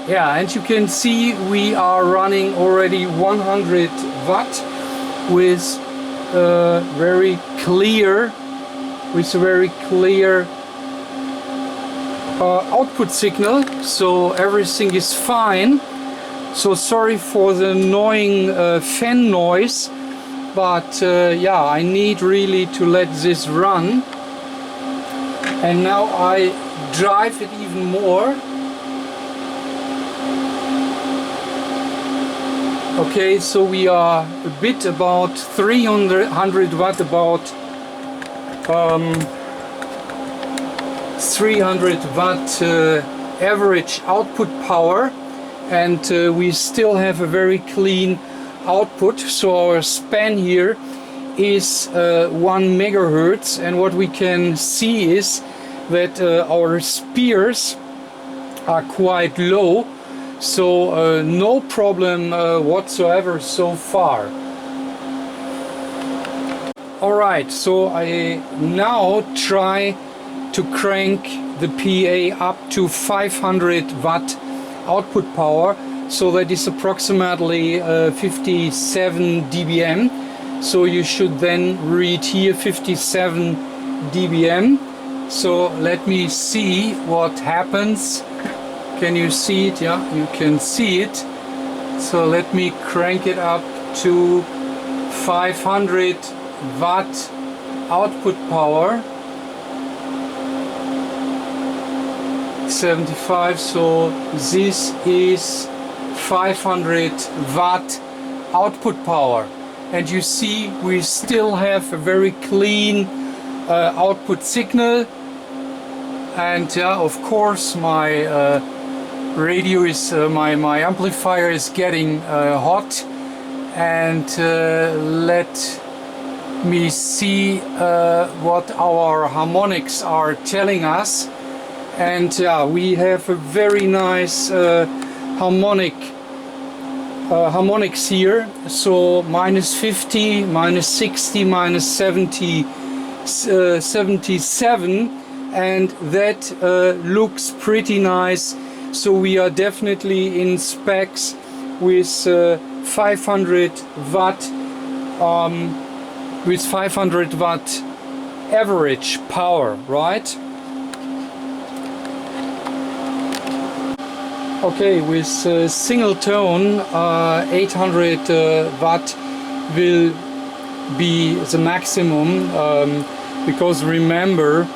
Yeah, and you can see we are running already 100 watt with a very clear output signal. So everything is fine. So sorry for the annoying fan noise, but yeah, I need really to let this run. And now I drive it even more. Okay, so we are a bit about 300 watt, about 300 watt average output power, and we still have a very clean output. So our span here is 1 megahertz, and what we can see is that our spears are quite low. So no problem whatsoever so far. Alright, so I now try to crank the PA up to 500 watt output power. So that is approximately 57 dBm. So you should then read here 57 dBm. So let me see what happens. Can you see it? Yeah, you can see it. So let me crank it up to 500 watt output power. 75, so this is 500 watt output power, and you see we still have a very clean output signal. And yeah, of course my radio is my amplifier is getting hot, and let me see what our harmonics are telling us. And yeah, we have a very nice harmonics here. So -50, -60, -70, 77, and that looks pretty nice. So we are definitely in specs with 500 watt average power, right? Okay, with single tone 800 watt will be the maximum, because remember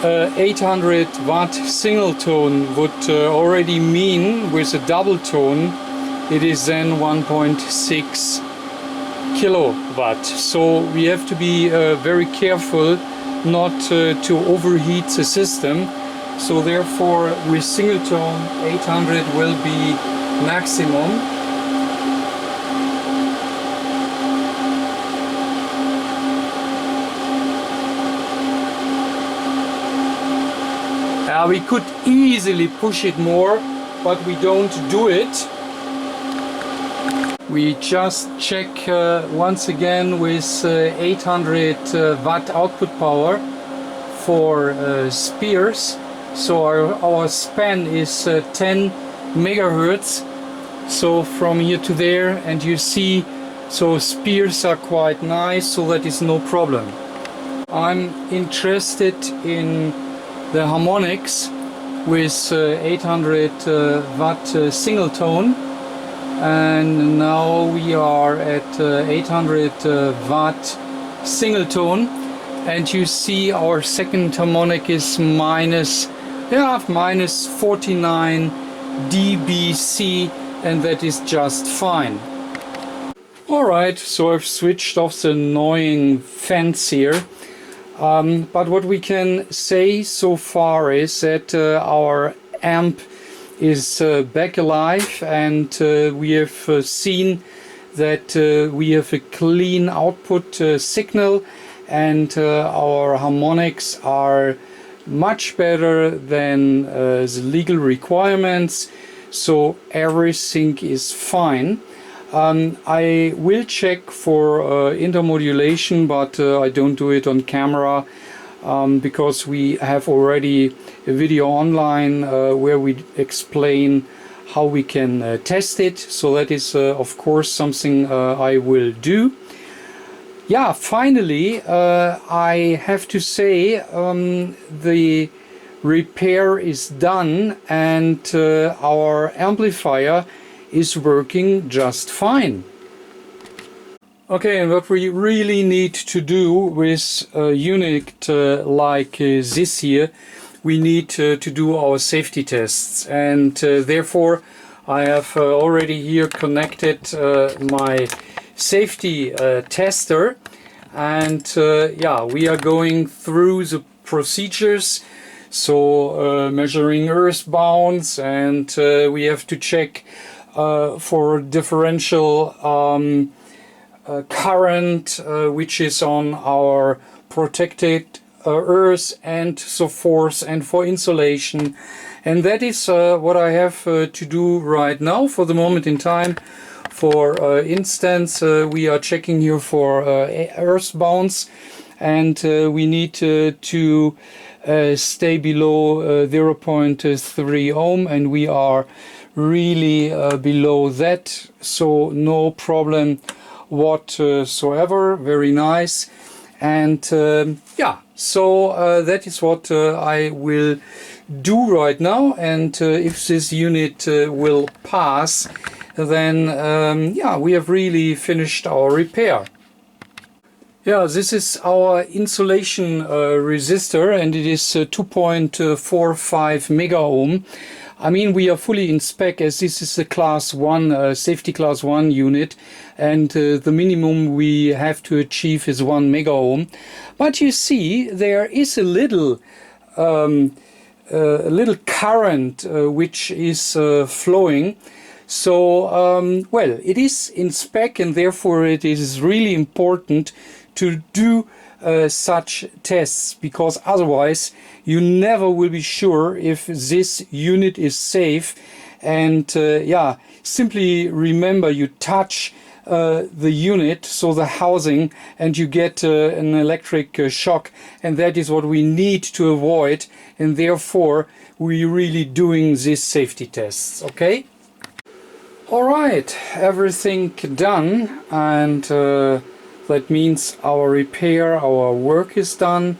800 watt single tone would already mean with a double tone it is then 1.6 kilowatt. So we have to be very careful not to overheat the system. So therefore with single tone 800 will be maximum. We could easily push it more, but we don't do it. We just check once again with 800 watt output power for spears. So our span is 10 megahertz, so from here to there, and you see, so spears are quite nice, so that is no problem. I'm interested in the harmonics with 800 watt single tone, and now we are at 800 watt single tone, and you see our second harmonic is minus 49 dBc, and that is just fine. Alright, so I've switched off the annoying fence here. But what we can say so far is that our amp is back alive, and we have seen that we have a clean output signal, and our harmonics are much better than the legal requirements, so everything is fine. I will check for intermodulation, but I don't do it on camera, because we have already a video online where we explain how we can test it. So that is of course something I will do. Yeah, finally I have to say the repair is done, and our amplifier is working just fine. Okay, and what we really need to do with a unit like this here, we need to do our safety tests, and therefore I have already here connected my safety tester, and yeah, we are going through the procedures. So measuring earth bounds, and we have to check for differential current which is on our protected earth and so forth, and for insulation. And that is what I have to do right now for the moment in time. For instance, we are checking here for earth bounds, and we need to stay below 0.3 ohm, and we are really below that, so no problem whatsoever. Very nice. And yeah, so that is what I will do right now, and if this unit will pass, then yeah, we have really finished our repair. Yeah, this is our insulation resistor, and it is 2.45 mega ohm. I mean, we are fully in spec, as this is a class 1, safety class 1 unit, and the minimum we have to achieve is 1 mega ohm. But you see, there is a little current which is flowing. So, well, it is in spec, and therefore it is really important to do such tests, because otherwise you never will be sure if this unit is safe. And yeah, simply remember, you touch the unit, so the housing, and you get an electric shock, and that is what we need to avoid, and therefore we're really doing these safety tests. Okay? Alright, everything done, and that means our repair, our work is done.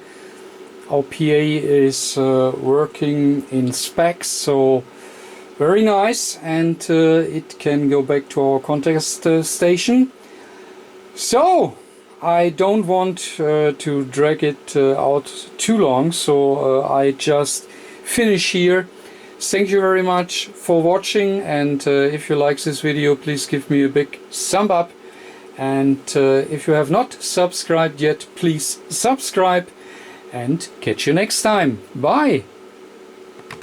Our PA is working in specs, so very nice, and it can go back to our contact station. So I don't want to drag it out too long, so I just finish here. Thank you very much for watching, and if you like this video, please give me a big thumb up. And if you have not subscribed yet, please subscribe, and catch you next time. Bye!